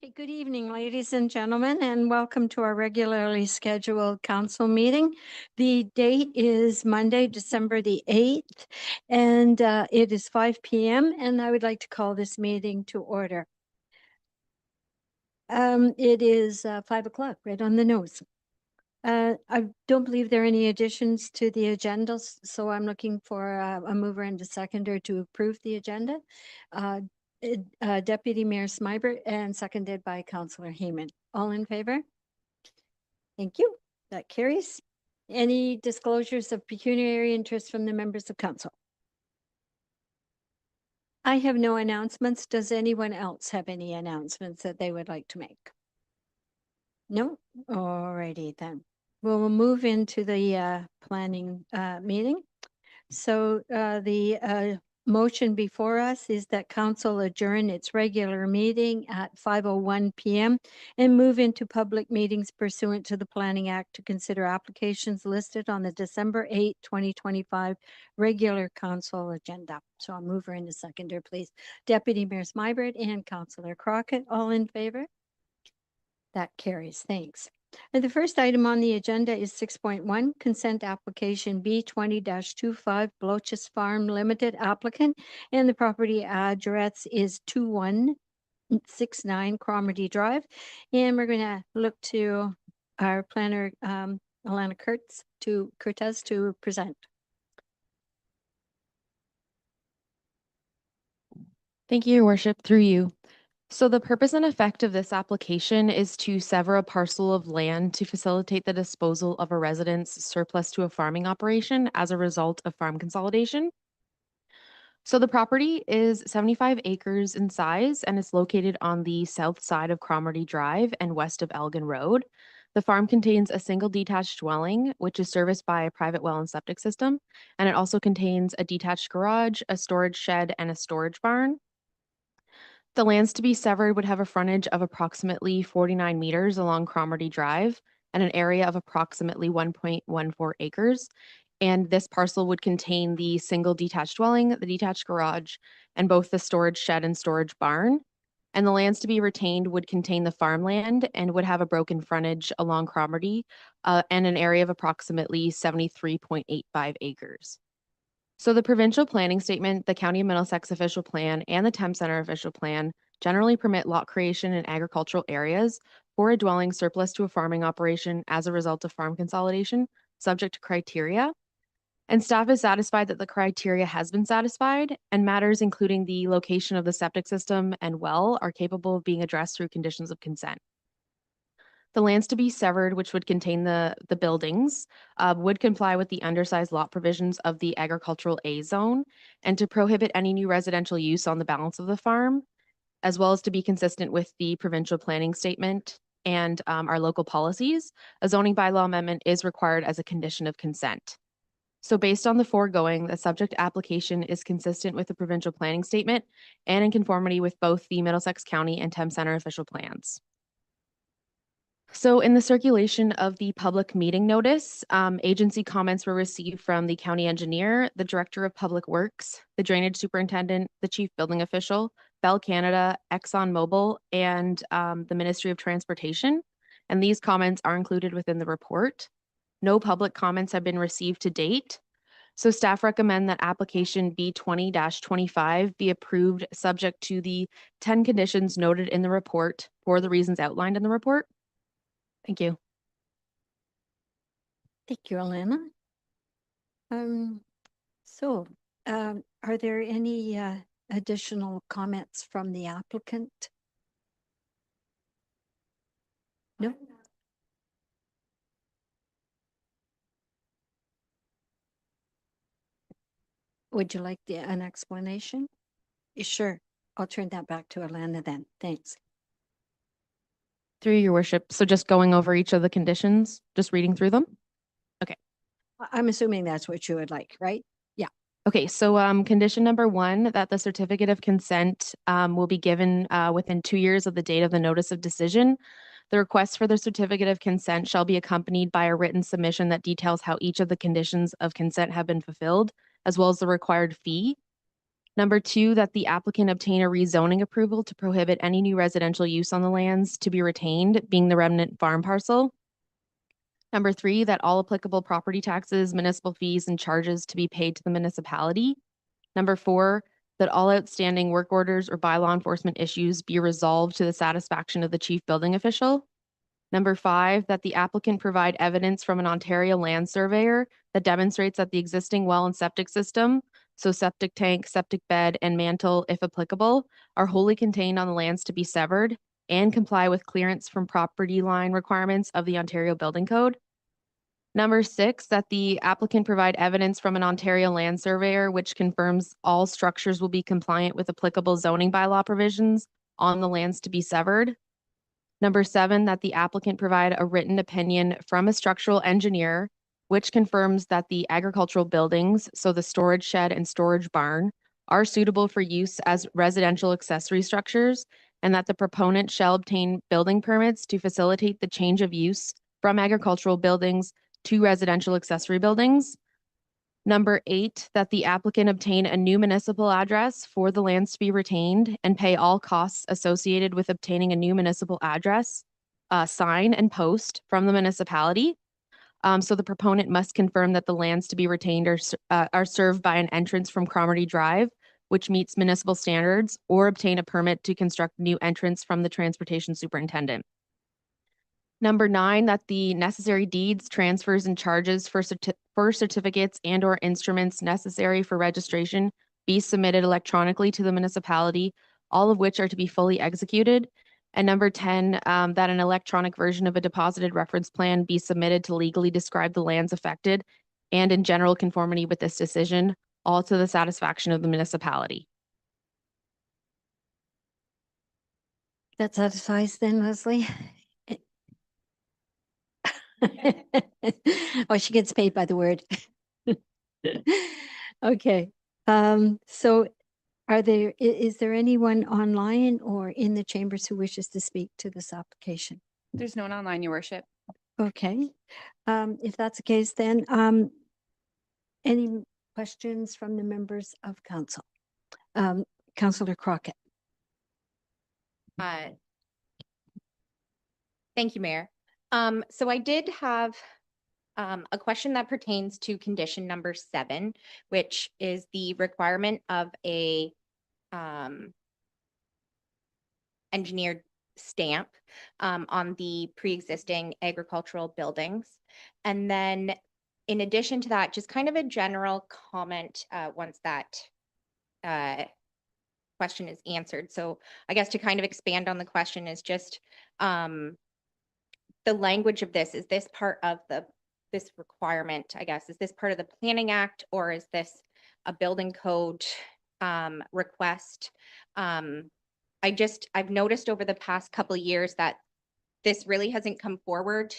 Okay, good evening, ladies and gentlemen, and welcome to our regularly scheduled council meeting. The date is Monday, December the 8th, and it is 5 p.m., and I would like to call this meeting to order. It is 5 o'clock, right on the nose. I don't believe there are any additions to the agendas, so I'm looking for a mover and a seconder to approve the agenda. Deputy Mayor Smybert and seconded by Councillor Heyman. All in favor? Thank you. That carries. Any disclosures of pecuniary interest from the members of council? I have no announcements. Does anyone else have any announcements that they would like to make? No? Alrighty then. We'll move into the planning meeting. So the motion before us is that council adjourn its regular meeting at 5:01 p.m. and move into public meetings pursuant to the Planning Act to consider applications listed on the December 8, 2025 regular council agenda. So I'll move her into seconder, please. Deputy Mayor Smybert and Councillor Crockett, all in favor? That carries. Thanks. And the first item on the agenda is 6.1, consent application B20-25 Bloches Farm Limited applicant, and the property address is 2169 Cromarty Drive. And we're going to look to our planner, Alana Cortez to present. Thank you, Your Worship, through you. So the purpose and effect of this application is to sever a parcel of land to facilitate the disposal of a residence surplus to a farming operation as a result of farm consolidation. So the property is 75 acres in size and is located on the south side of Cromarty Drive and west of Elgin Road. The farm contains a single detached dwelling, which is serviced by a private well and septic system, and it also contains a detached garage, a storage shed, and a storage barn. The lands to be severed would have a frontage of approximately 49 meters along Cromarty Drive and an area of approximately 1.14 acres. And this parcel would contain the single detached dwelling, the detached garage, and both the storage shed and storage barn. And the lands to be retained would contain the farmland and would have a broken frontage along Cromarty and an area of approximately 73.85 acres. So the provincial planning statement, the County of Middlesex official plan, and the Thames Centre official plan generally permit lot creation in agricultural areas for a dwelling surplus to a farming operation as a result of farm consolidation, subject to criteria. And staff is satisfied that the criteria has been satisfied, and matters including the location of the septic system and well are capable of being addressed through conditions of consent. The lands to be severed, which would contain the buildings, would comply with the undersized lot provisions of the agricultural A zone and to prohibit any new residential use on the balance of the farm, as well as to be consistent with the provincial planning statement and our local policies. A zoning bylaw amendment is required as a condition of consent. So based on the foregoing, the subject application is consistent with the provincial planning statement and in conformity with both the Middlesex County and Thames Centre official plans. So in the circulation of the public meeting notice, agency comments were received from the county engineer, the director of public works, the drainage superintendent, the chief building official, Bell Canada, ExxonMobil, and the Ministry of Transportation. And these comments are included within the report. No public comments have been received to date. So staff recommend that application B20-25 be approved subject to the 10 conditions noted in the report for the reasons outlined in the report. Thank you. Thank you, Alana. Are there any additional comments from the applicant? No? Would you like an explanation? Sure. I'll turn that back to Alana then. Thanks. Through your worship. So just going over each of the conditions, just reading through them? Okay. I'm assuming that's what you would like, right? Yeah. Okay, so condition number 1, that the certificate of consent will be given within 2 years of the date of the notice of decision. The request for the certificate of consent shall be accompanied by a written submission that details how each of the conditions of consent have been fulfilled, as well as the required fee. Number two, that the applicant obtain a rezoning approval to prohibit any new residential use on the lands to be retained, being the remnant farm parcel. Number three, that all applicable property taxes, municipal fees, and charges to be paid to the municipality. Number four, that all outstanding work orders or bylaw enforcement issues be resolved to the satisfaction of the chief building official. Number five, that the applicant provide evidence from an Ontario land surveyor that demonstrates that the existing well and septic system, so septic tank, septic bed, and mantle, if applicable, are wholly contained on the lands to be severed and comply with clearance from property line requirements of the Ontario Building Code. Number six, that the applicant provide evidence from an Ontario land surveyor which confirms all structures will be compliant with applicable zoning bylaw provisions on the lands to be severed. Number seven, that the applicant provide a written opinion from a structural engineer which confirms that the agricultural buildings, so the storage shed and storage barn, are suitable for use as residential accessory structures, and that the proponent shall obtain building permits to facilitate the change of use from agricultural buildings to residential accessory buildings. Number eight, that the applicant obtain a new municipal address for the lands to be retained and pay all costs associated with obtaining a new municipal address, sign and post from the municipality. So the proponent must confirm that the lands to be retained are served by an entrance from Cromarty Drive, which meets municipal standards, or obtain a permit to construct new entrance from the transportation superintendent. Number nine, that the necessary deeds, transfers, and charges for certificates and or instruments necessary for registration be submitted electronically to the municipality, all of which are to be fully executed. And number 10, that an electronic version of a deposited reference plan be submitted to legally describe the lands affected and in general conformity with this decision, all to the satisfaction of the municipality. That satisfies then, Leslie? Oh, she gets paid by the word. Okay, so is there anyone online or in the chambers who wishes to speak to this application? There's no one online, your worship. Okay, if that's the case, then, any questions from the members of council? Councillor Crockett. Thank you, Mayor. So I did have a question that pertains to condition number 7, which is the requirement of a engineered stamp on the pre-existing agricultural buildings. And then in addition to that, just kind of a general comment once that question is answered. So I guess to kind of expand on the question is just the language of this. Is this part of this requirement, I guess? Is this part of the Planning Act, or is this a building code request? I've noticed over the past couple of years that this really hasn't come forward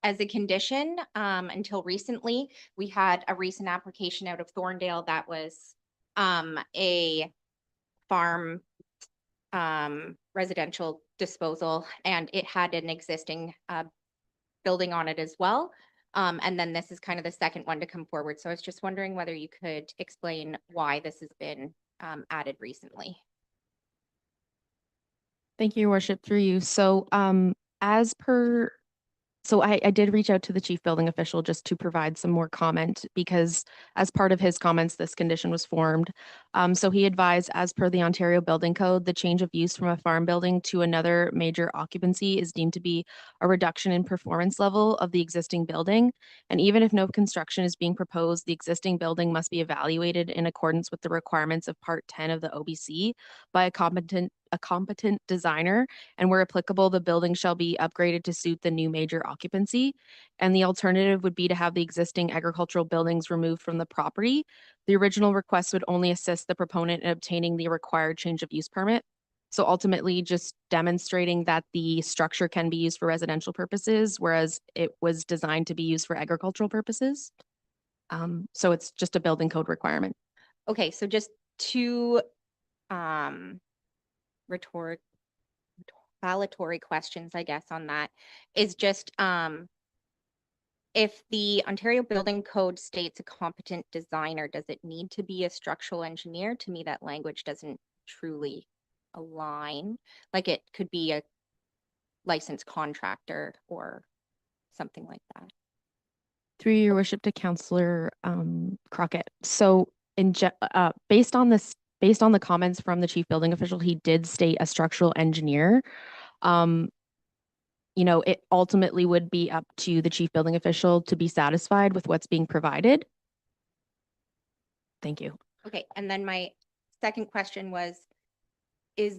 as a condition until recently. We had a recent application out of Thorndale that was a farm residential disposal, and it had an existing building on it as well. And then this is kind of the second one to come forward. So I was just wondering whether you could explain why this has been added recently. Thank you, Your Worship, through you. So as per So I did reach out to the chief building official just to provide some more comment because as part of his comments, this condition was formed. So he advised, as per the Ontario Building Code, the change of use from a farm building to another major occupancy is deemed to be a reduction in performance level of the existing building. And even if no construction is being proposed, the existing building must be evaluated in accordance with the requirements of Part 10 of the OBC by a competent designer, and where applicable, the building shall be upgraded to suit the new major occupancy. And the alternative would be to have the existing agricultural buildings removed from the property. The original request would only assist the proponent in obtaining the required change of use permit. So ultimately just demonstrating that the structure can be used for residential purposes, whereas it was designed to be used for agricultural purposes. So it's just a building code requirement. Okay, so just two valatory questions, I guess, on that is just if the Ontario Building Code states a competent designer, does it need to be a structural engineer? To me, that language doesn't truly align. Like it could be a licensed contractor or something like that. Through your worship to Counselor Crockett. So based on the comments from the chief building official, he did state a structural engineer. It ultimately would be up to the chief building official to be satisfied with what's being provided. Thank you. Okay, and then my second question was, I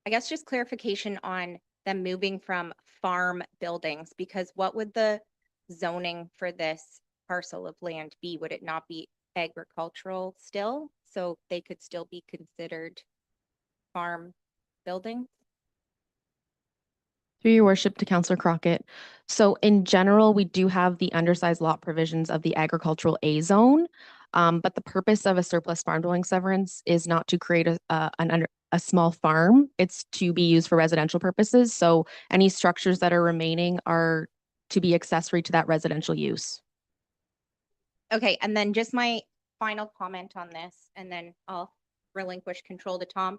guess just clarification on them moving from farm buildings, because what would the zoning for this parcel of land be? Would it not be agricultural still? So they could still be considered farm buildings? Through your worship to Counselor Crockett. So in general, we do have the undersized lot provisions of the agricultural A zone. But the purpose of a surplus farm dwelling severance is not to create a small farm. It's to be used for residential purposes. So any structures that are remaining are to be accessory to that residential use. Okay, and then just my final comment on this, and then I'll relinquish control to Tom,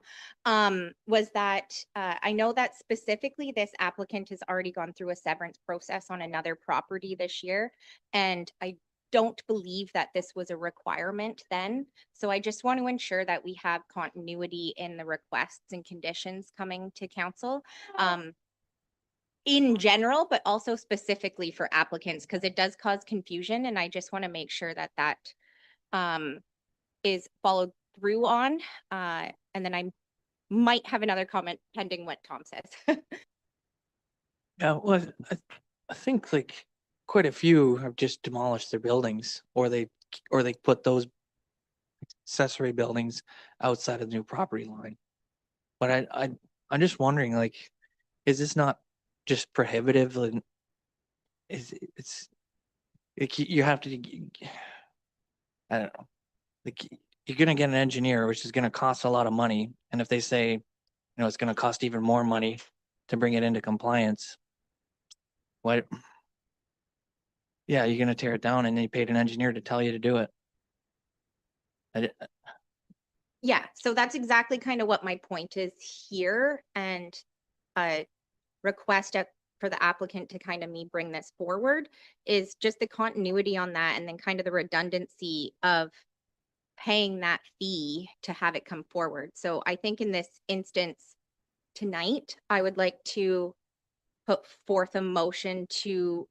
was that I know that specifically this applicant has already gone through a severance process on another property this year, and I don't believe that this was a requirement then. So I just want to ensure that we have continuity in the requests and conditions coming to council. In general, but also specifically for applicants, because it does cause confusion, and I just want to make sure that that is followed through on. And then I might have another comment pending what Tom says. Yeah, well, I think like quite a few have just demolished their buildings, or they put those accessory buildings outside of the new property line. But I'm just wondering, like, is this not just prohibitive? And it's like you have to, I don't know, like you're gonna get an engineer, which is gonna cost a lot of money, and if they say, it's gonna cost even more money to bring it into compliance, what? Yeah, you're gonna tear it down, and you paid an engineer to tell you to do it. Yeah, so that's exactly kind of what my point is here, and request for the applicant to kind of bring this forward is just the continuity on that, and then kind of the redundancy of paying that fee to have it come forward. So I think in this instance tonight, I would like to put forth a motion to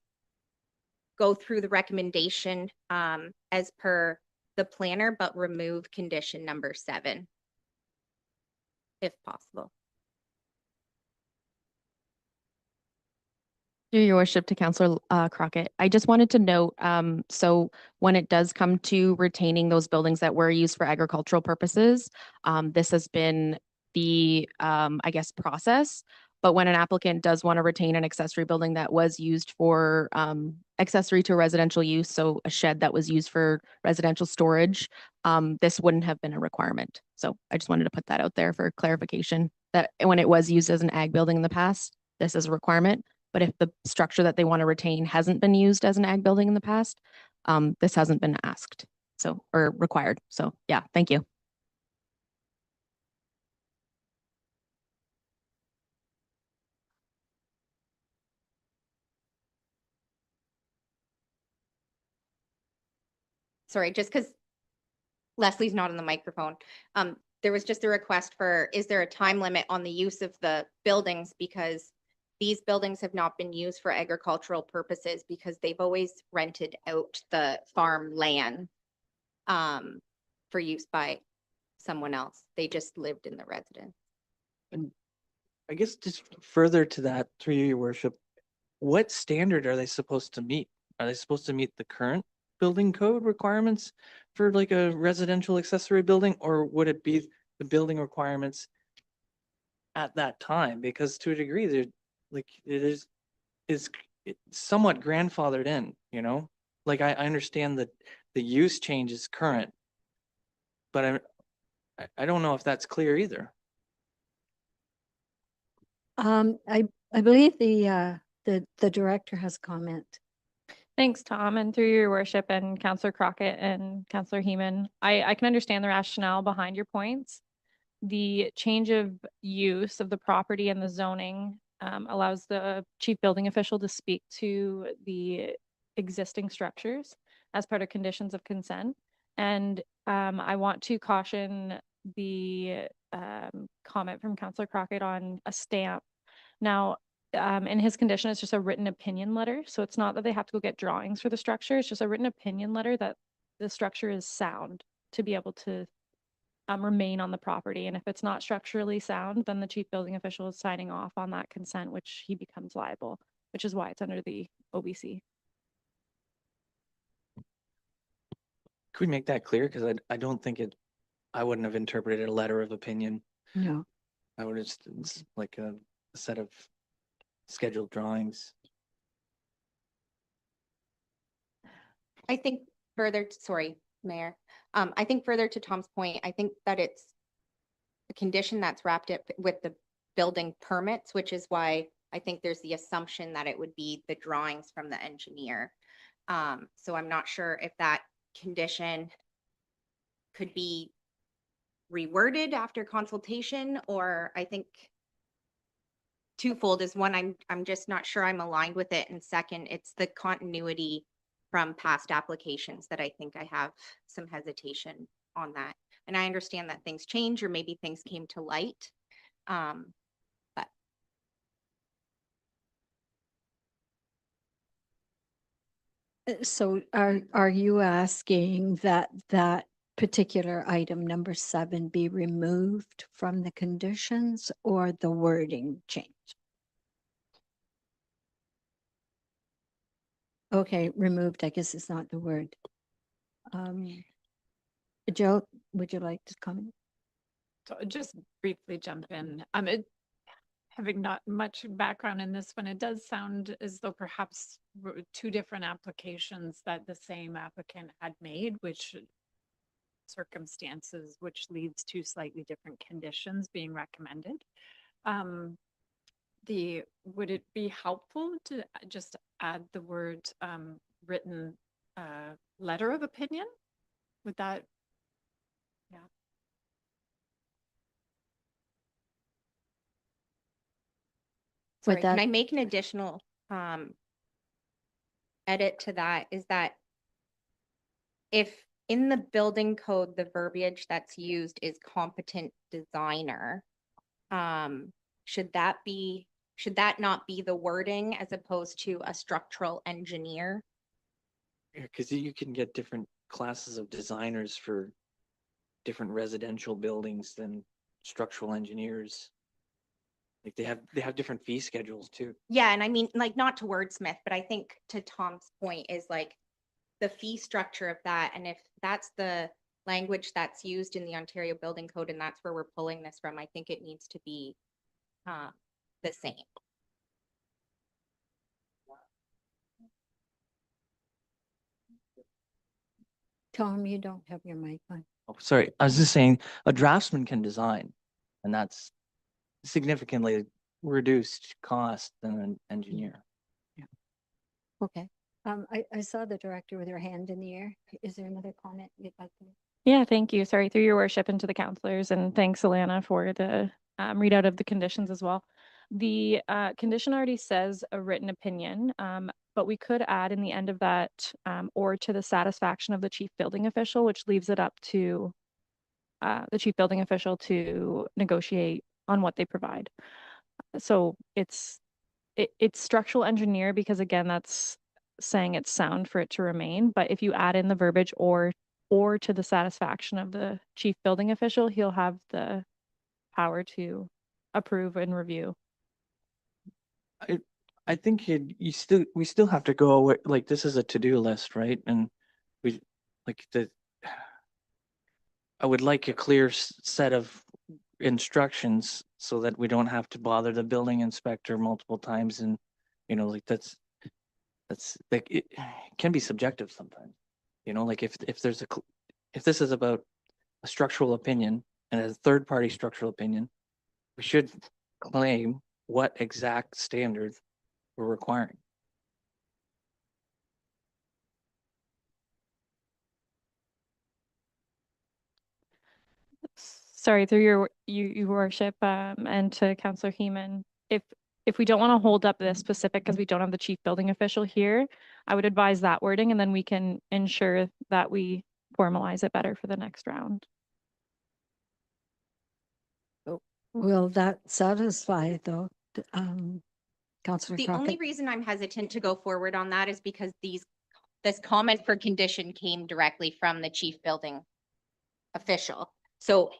go through the recommendation as per the planner, but remove condition number 7, if possible. Through your worship to Counselor Crockett, I just wanted to note, so when it does come to retaining those buildings that were used for agricultural purposes, this has been the, I guess, process. But when an applicant does want to retain an accessory building that was used for accessory to residential use, so a shed that was used for residential storage, this wouldn't have been a requirement. So I just wanted to put that out there for clarification that when it was used as an ag building in the past, this is a requirement. But if the structure that they want to retain hasn't been used as an ag building in the past, this hasn't been asked, or required. So yeah, thank you. Sorry, just because Leslie's not on the microphone. There was just a request for, is there a time limit on the use of the buildings? Because these buildings have not been used for agricultural purposes because they've always rented out the farm land for use by someone else. They just lived in the residence. And I guess just further to that, through you, your worship, what standard are they supposed to meet? Are they supposed to meet the current building code requirements for like a residential accessory building, or would it be the building requirements at that time? Because to a degree, they're like it's somewhat grandfathered in, Like I understand that the use change is current, but I don't know if that's clear either. I believe the director has comment. Thanks, Tom, and through your worship and Counselor Crockett and Counselor Heeman, I can understand the rationale behind your points. The change of use of the property and the zoning allows the chief building official to speak to the existing structures as part of conditions of consent. And I want to caution the comment from Counselor Crockett on a stamp. Now, in his condition, it's just a written opinion letter. So it's not that they have to go get drawings for the structure. It's just a written opinion letter that the structure is sound to be able to remain on the property. And if it's not structurally sound, then the chief building official is signing off on that consent, which he becomes liable, which is why it's under the OBC. Could we make that clear? Because I don't think I wouldn't have interpreted a letter of opinion. No. I would have just, it's like a set of scheduled drawings. I think sorry, Mayor. I think further to Tom's point, I think that it's a condition that's wrapped up with the building permits, which is why I think there's the assumption that it would be the drawings from the engineer. So I'm not sure if that condition could be reworded after consultation, or I think twofold is one, I'm just not sure I'm aligned with it. And second, it's the continuity from past applications that I think I have some hesitation on that. And I understand that things change or maybe things came to light. But So are you asking that that particular item, number 7, be removed from the conditions or the wording changed? Okay, removed, I guess is not the word. Joe, would you like to comment? So just briefly jump in. Having not much background in this one, it does sound as though perhaps two different applications that the same applicant had made, which circumstances, which leads to slightly different conditions being recommended. Would it be helpful to just add the word written letter of opinion? Would that? Yeah. sorry, can that- I make an additional edit to that? Is that if in the building code, the verbiage that's used is competent designer, should that not be the wording as opposed to a structural engineer? Yeah, because you can get different classes of designers for different residential buildings than structural engineers. Like they have different fee schedules too. Yeah, and I mean, like, not to wordsmith, but I think to Tom's point is like the fee structure of that. And if that's the language that's used in the Ontario Building Code and that's where we're pulling this from, I think it needs to be the same. Tom, you don't have your mic on. Oh, sorry, I was just saying a draftsman can design, and that's significantly reduced cost than an engineer. Okay. I saw the director with her hand in the air. Is there another comment you'd like to make? Yeah, thank you. Sorry, through your worship and to the counselors, and thanks, Alana, for the readout of the conditions as well. The condition already says a written opinion, but we could add in the end of that or to the satisfaction of the chief building official, which leaves it up to the chief building official to negotiate on what they provide. So it's structural engineer because again, that's saying it's sound for it to remain. But if you add in the verbiage or to the satisfaction of the chief building official, he'll have the power to approve and review. I think we still have to go away, like this is a to-do list, right? And we I would like a clear set of instructions so that we don't have to bother the building inspector multiple times and, like that's like, it can be subjective sometimes. Like if this is about a structural opinion and a third-party structural opinion, we should claim what exact standard we're requiring. Sorry, through your worship, and to Councillor Heeman, if we don't want to hold up this specific because we don't have the chief building official here, I would advise that wording and then we can ensure that we formalize it better for the next round. Will that satisfy though, Councillor The only Crockett? reason I'm hesitant to go forward on that is because this comment for condition came directly from the chief building official. So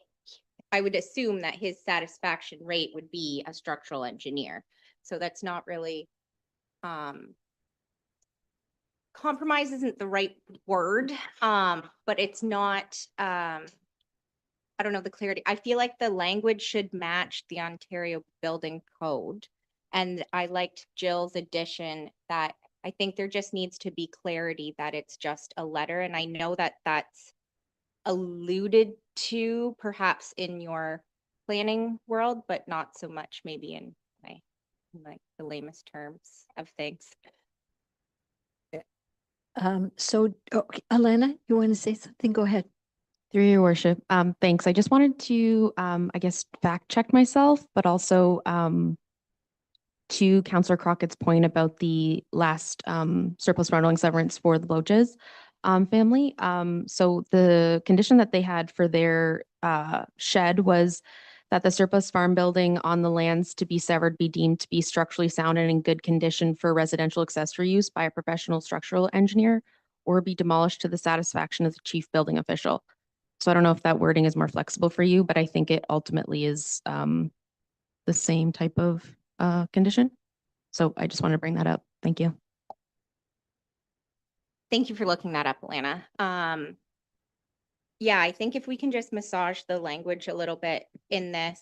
I would assume that his satisfaction rate would be a structural engineer. So that's not really, compromise isn't the right word, but it's not, I don't know the clarity. I feel like the language should match the Ontario Building Code. And I liked Jill's addition that I think there just needs to be clarity that it's just a letter. And I know that that's alluded to perhaps in your planning world, but not so much maybe in like the lamest terms of things. So, okay, Elena, you want to say something? Go ahead. Through your worship, thanks. I just wanted to, I guess, fact check myself, but also to Councillor Crockett's point about the last surplus rental severance for the Loaches family. So the condition that they had for their shed was that the surplus farm building on the lands to be severed be deemed to be structurally sound and in good condition for residential accessory use by a professional structural engineer or be demolished to the satisfaction of the chief building official. So I don't know if that wording is more flexible for you, but I think it ultimately is the same type of condition. So I just wanted to bring that up. Thank you. Thank you for looking that up, Alana. Yeah, I think if we can just massage the language a little bit in this,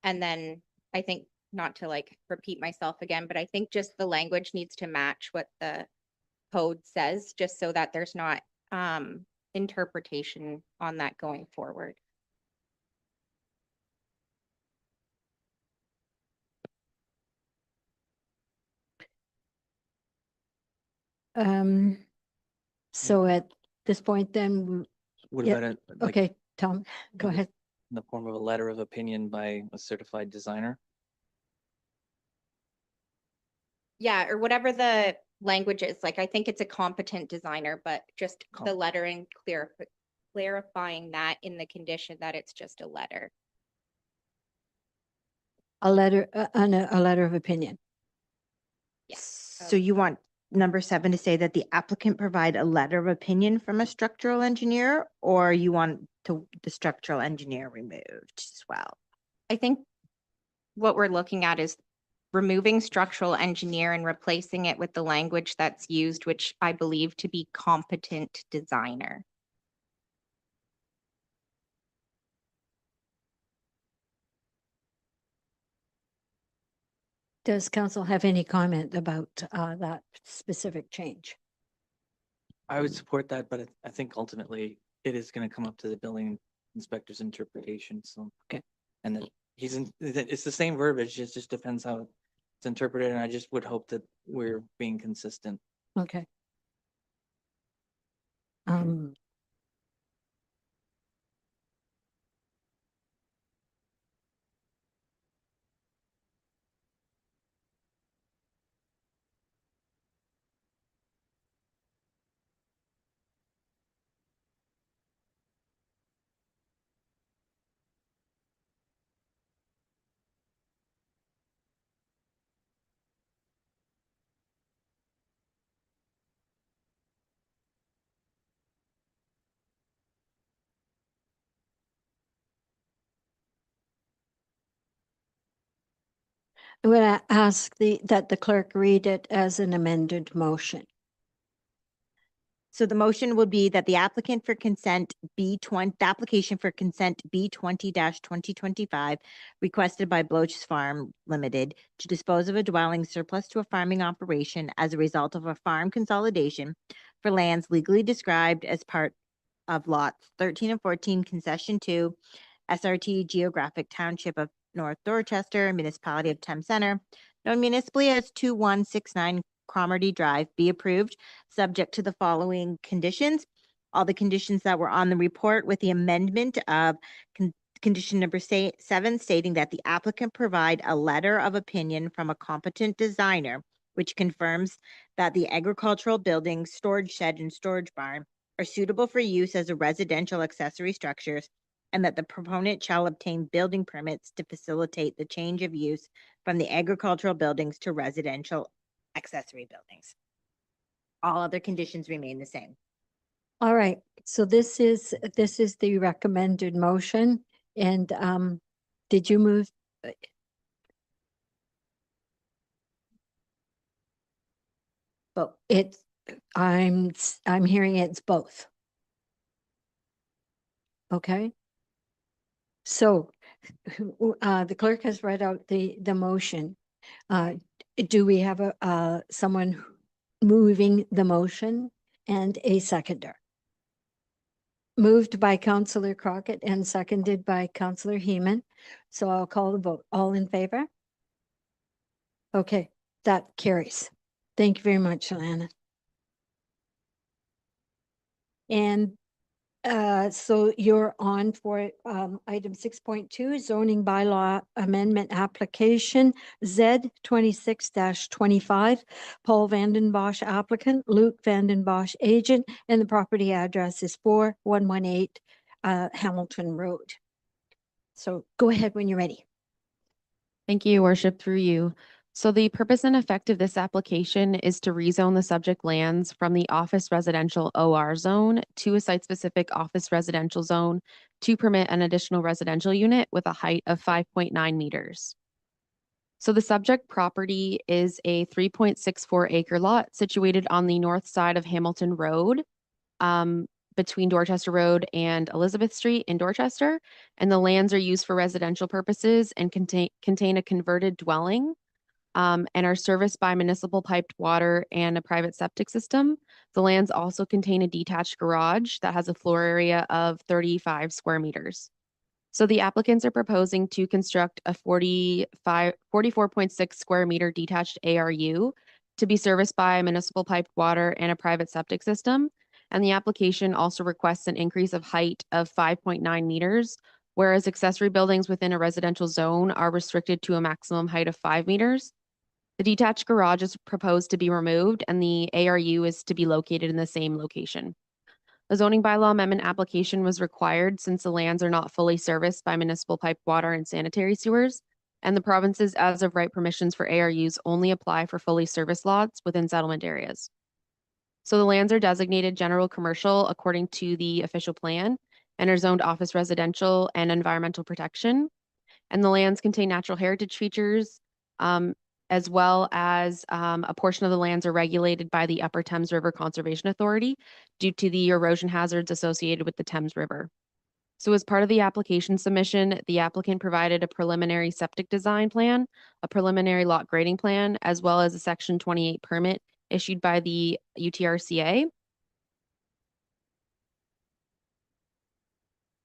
and then I think not to like repeat myself again, but I think just the language needs to match what the code says, just so that there's not interpretation on that going forward. So at this point then, What Yeah, about it? Like, okay, Tom, go in the- ahead. in the form of a letter of opinion by a certified designer? Yeah, or whatever the language is, like, I think it's a competent designer, but just the letter and clarifying that in the condition that it's just a letter. A letter, a letter of opinion. So you want number 7 to say that the applicant provide a letter of opinion from a structural engineer, or you want the structural engineer removed as well? I think what we're looking at is removing structural engineer and replacing it with the language that's used, which I believe to be competent designer. Does council have any comment about that specific change? I would support that, but I think ultimately it is going to come up to the building inspector's interpretation, so. Okay. And that it's the same verbiage, it just depends how it's interpreted, and I just would hope that we're being consistent. Okay. I'm going to ask that the clerk read it as an amended motion. So the motion would be that the applicant for consent the application for consent B20-2025 requested by Bloch's Farm Limited to dispose of a dwelling surplus to a farming operation as a result of a farm consolidation for lands legally described as part of lots 13 and 14, concession 2, SRT Geographic Township of North Dorchester, Municipality of Thames Center, known municipally as 2169 Cromarty Drive, be approved, subject to the following conditions. All the conditions that were on the report with the amendment of Condition number 7, stating that the applicant provide a letter of opinion from a competent designer which confirms that the agricultural building, storage shed, and storage barn are suitable for use as a residential accessory structures, and that the proponent shall obtain building permits to facilitate the change of use from the agricultural buildings to residential accessory buildings. All other conditions remain the same. All right, so this is the recommended motion, and did you move? But It's, I'm hearing it's both. Okay. So, the clerk has read out the motion. Do we have someone moving the motion and a seconder? Moved by Councillor Crockett and seconded by Councillor Heeman. So I'll call the vote. All in favor? Okay, that carries. Thank you very much, Alana. And so you're on for item 6.2, zoning bylaw amendment application Z 26-25. Paul Vanden Bosch applicant, Luke Vanden Bosch agent, and the property address is 4118 Hamilton Road. So go ahead when you're ready. Thank you, Your Worship, through you. So the purpose and effect of this application is to rezone the subject lands from the office residential OR zone to a site-specific office residential zone to permit an additional residential unit with a height of 5.9 meters. So the subject property is a 3.64 acre lot situated on the north side of Hamilton Road, between Dorchester Road and Elizabeth Street in Dorchester, and the lands are used for residential purposes and contain a converted dwelling, and are serviced by municipal piped water and a private septic system. The lands also contain a detached garage that has a floor area of 35 square meters. So the applicants are proposing to construct a 44.6 square meter detached ARU to be serviced by municipal piped water and a private septic system. And the application also requests an increase of height of 5.9 meters, whereas accessory buildings within a residential zone are restricted to a maximum height of 5 meters. The detached garage is proposed to be removed, and the ARU is to be located in the same location. A zoning bylaw amendment application was required since the lands are not fully serviced by municipal piped water and sanitary sewers, and the province's as of right permissions for ARUs only apply for fully serviced lots within settlement areas. So the lands are designated general commercial according to the official plan and are zoned office residential and environmental protection. And the lands contain natural heritage features, as well as a portion of the lands are regulated by the Upper Thames River Conservation Authority due to the erosion hazards associated with the Thames River. So as part of the application submission, the applicant provided a preliminary septic design plan, a preliminary lot grading plan, as well as a Section 28 permit issued by the UTRCA.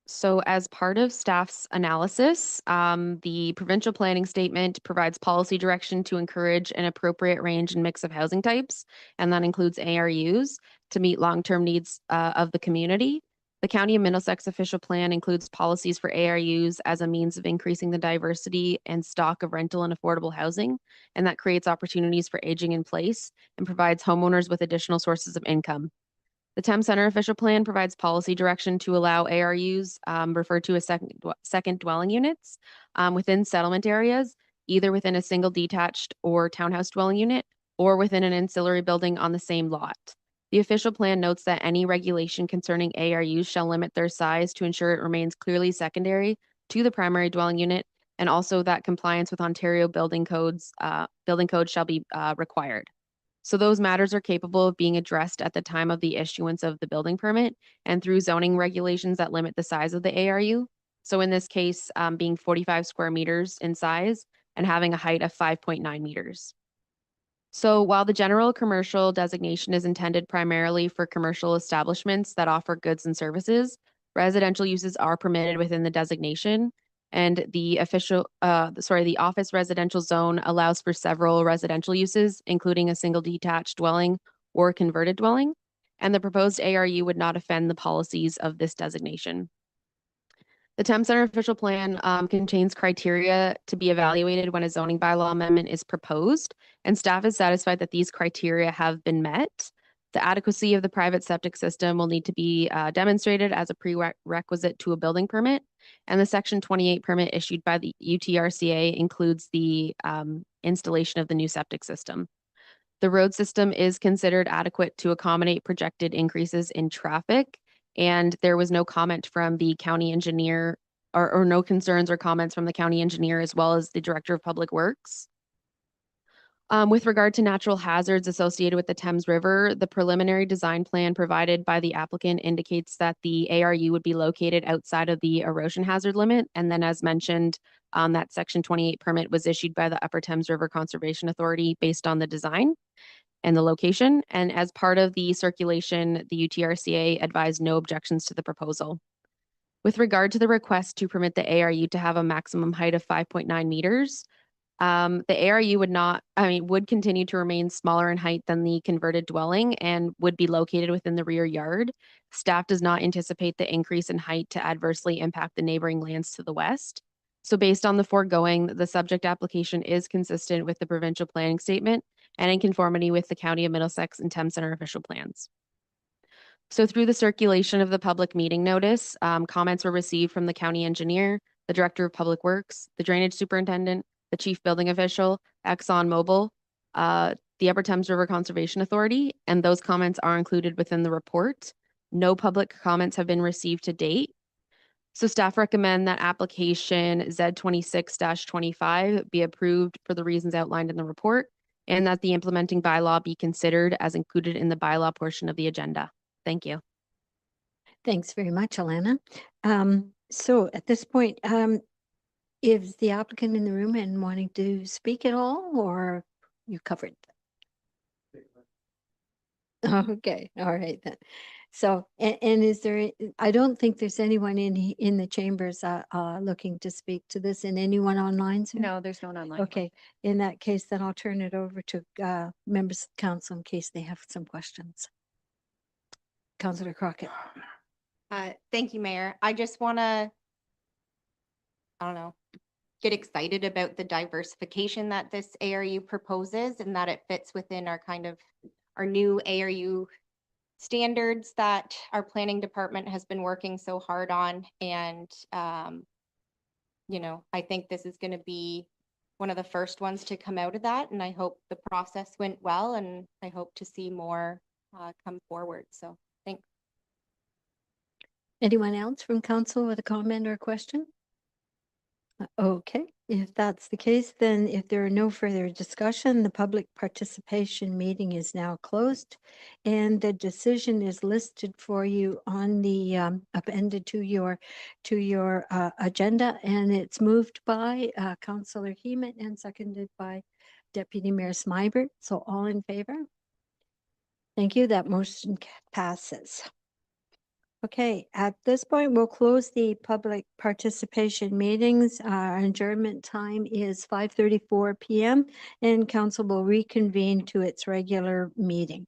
So as part of staff's analysis, the provincial planning statement provides policy direction to encourage an appropriate range and mix of housing types, and that includes ARUs to meet long-term needs of the community. The County of Middlesex official plan includes policies for ARUs as a means of increasing the diversity and stock of rental and affordable housing, and that creates opportunities for aging in place and provides homeowners with additional sources of income. The Thames Center official plan provides policy direction to allow ARUs, referred to as second dwelling units, within settlement areas, either within a single detached or townhouse dwelling unit or within an ancillary building on the same lot. The official plan notes that any regulation concerning ARUs shall limit their size to ensure it remains clearly secondary to the primary dwelling unit, and also that compliance with Ontario building code shall be required. So those matters are capable of being addressed at the time of the issuance of the building permit and through zoning regulations that limit the size of the ARU. So in this case, being 45 square meters in size and having a height of 5.9 meters. So while the general commercial designation is intended primarily for commercial establishments that offer goods and services, residential uses are permitted within the designation. And the the office residential zone allows for several residential uses, including a single detached dwelling or converted dwelling. And the proposed ARU would not offend the policies of this designation. The Thames Center official plan contains criteria to be evaluated when a zoning bylaw amendment is proposed, and staff is satisfied that these criteria have been met. The adequacy of the private septic system will need to be demonstrated as a prerequisite to a building permit, and the Section 28 permit issued by the UTRCA includes the installation of the new septic system. The road system is considered adequate to accommodate projected increases in traffic, and there was no comment from the county engineer or no concerns or comments from the county engineer as well as the director of public works. With regard to natural hazards associated with the Thames River, the preliminary design plan provided by the applicant indicates that the ARU would be located outside of the erosion hazard limit. And then as mentioned, that Section 28 permit was issued by the Upper Thames River Conservation Authority based on the design and the location. And as part of the circulation, the UTRCA advised no objections to the proposal. With regard to the request to permit the ARU to have a maximum height of 5.9 meters, the ARU would continue to remain smaller in height than the converted dwelling and would be located within the rear yard. Staff does not anticipate the increase in height to adversely impact the neighboring lands to the west. So based on the foregoing, the subject application is consistent with the provincial planning statement and in conformity with the County of Middlesex and Thames Center official plans. So through the circulation of the public meeting notice, comments were received from the county engineer, the director of public works, the drainage superintendent, the chief building official, ExxonMobil, the Upper Thames River Conservation Authority, and those comments are included within the report. No public comments have been received to date. So staff recommend that application Z26-25 be approved for the reasons outlined in the report, and that the implementing bylaw be considered as included in the bylaw portion of the agenda. Thank you. Thanks very much, Alana. So at this point, is the applicant in the room and wanting to speak at all, or you covered? Okay, all right then. So, and is there, I don't think there's anyone in the chambers looking to speak to this, and anyone online, sir? No, there's no one online. Okay, in that case, then I'll turn it over to members of council in case they have some questions. Councillor Crockett. Thank you, Mayor. I just want to, I don't know, get excited about the diversification that this ARU proposes and that it fits within our our new ARU standards that our planning department has been working so hard on. And, I think this is going to be one of the first ones to come out of that. And I hope the process went well, and I hope to see more come forward. So thanks. Anyone else from council with a comment or a question? Okay, if that's the case, then if there are no further discussion, the public participation meeting is now closed, and the decision is listed for you on the appended to your agenda, and it's moved by Councillor Heeman and seconded by Deputy Mayor Smybert. So all in favor? Thank you. That motion passes. Okay, at this point, we'll close the public participation meetings. Our adjournment time is 5:34 p.m. and council will reconvene to its regular meeting.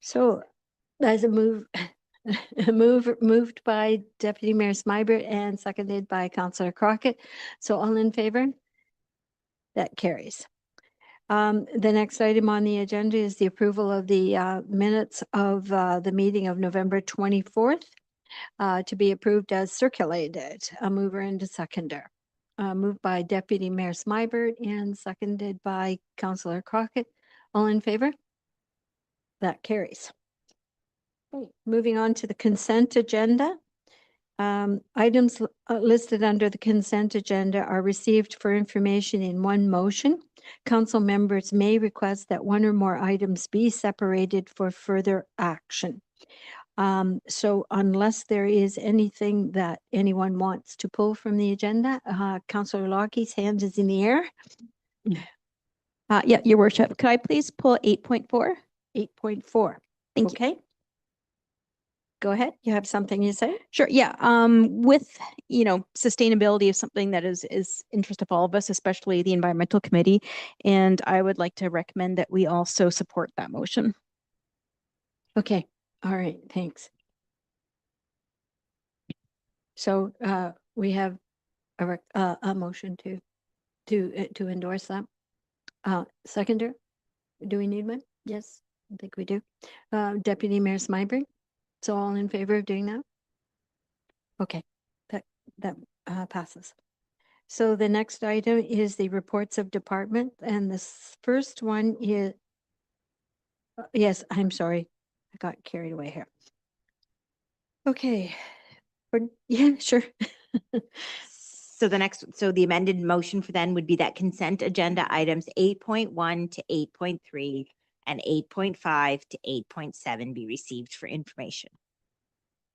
So as a moved by Deputy Mayor Smybert and seconded by Councillor Crockett. So all in favor? That carries. The next item on the agenda is the approval of the minutes of the meeting of November 24th to be approved as circulated. A mover and a seconder. Moved by Deputy Mayor Smybert and seconded by Councillor Crockett. All in favor? That carries. Okay, moving on to the consent agenda. Items listed under the consent agenda are received for information in one motion. Council members may request that one or more items be separated for further action. So unless there is anything that anyone wants to pull from the agenda, Councillor Lockie's hand is in the air. Yeah, Your Worship. Could I please pull 8.4? 8.4. Thank you. Okay. Go ahead. You have something you say? Sure. Yeah. With, sustainability is something that is interest of all of us, especially the Environmental Committee. And I would like to recommend that we also support that motion. Okay. All right. Thanks. So we have a motion to endorse that. Seconder, do we need one? Yes, I think we do. Deputy Mayor Smyberg, so all in favor of doing that? Okay, that passes. So the next item is the reports of department, and this first one is, yes, I'm sorry, I got carried away here. Okay, yeah, sure. So the amended motion for then would be that consent agenda items 8.1 to 8.3 and 8.5 to 8.7 be received for information.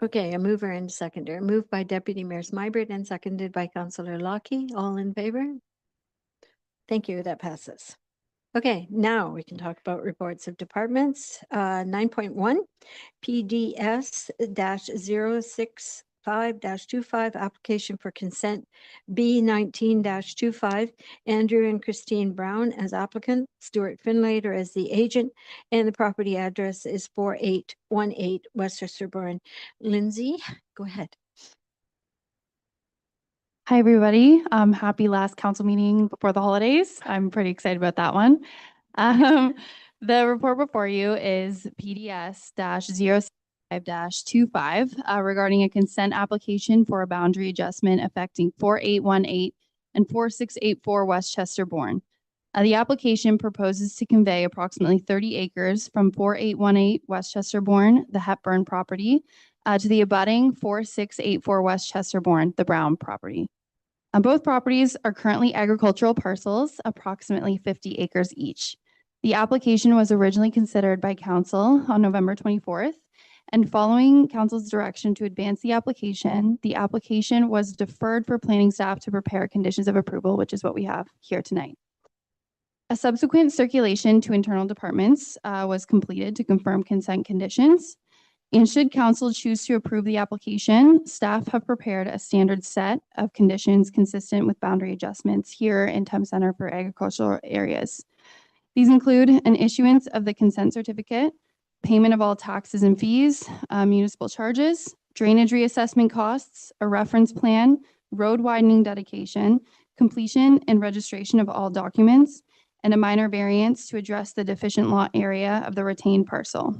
Okay, a mover and seconder, moved by Deputy Mayor Smyberg and seconded by Councillor Lockie. All in favor? Thank you, that passes. Okay, now we can talk about reports of departments. 9.1, PDS dash 065 dash 25, application for consent B 19 dash 25, Andrew and Christine Brown as applicant, Stuart Finlater as the agent, and the property address is 4818 Westchester Bourne. Lindsay, go ahead. Hi, everybody. Happy last council meeting before the holidays. I'm pretty excited about that one. The report before you is PDS-05-25 regarding a consent application for a boundary adjustment affecting 4818 and 4684 Westchester Bourne. The application proposes to convey approximately 30 acres from 4818 Westchester Bourne, the Hepburn property, to the abutting 4684 Westchester Bourne, the Brown property. Both properties are currently agricultural parcels, approximately 50 acres each. The application was originally considered by council on November 24th, and following council's direction to advance the application was deferred for planning staff to prepare conditions of approval, which is what we have here tonight. A subsequent circulation to internal departments was completed to confirm consent conditions. And should council choose to approve the application, staff have prepared a standard set of conditions consistent with boundary adjustments here in Thames Center for agricultural areas. These include an issuance of the consent certificate, payment of all taxes and fees, municipal charges, drainage reassessment costs, a reference plan, road widening dedication, completion and registration of all documents, and a minor variance to address the deficient lot area of the retained parcel.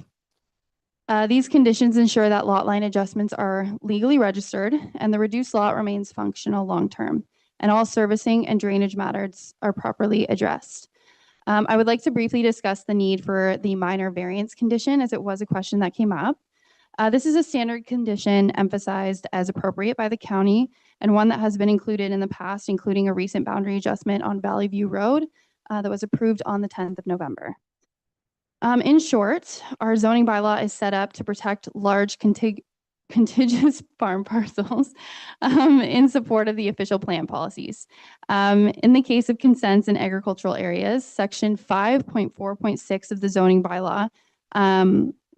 These conditions ensure that lot line adjustments are legally registered and the reduced lot remains functional long-term, and all servicing and drainage matters are properly addressed. I would like to briefly discuss the need for the minor variance condition, as it was a question that came up. This is a standard condition emphasized as appropriate by the county and one that has been included in the past, including a recent boundary adjustment on Valley View Road that was approved on the 10th of November. In short, our zoning bylaw is set up to protect large contiguous farm parcels in support of the official plan policies. In the case of consents in agricultural areas, section 5.4.6 of the zoning bylaw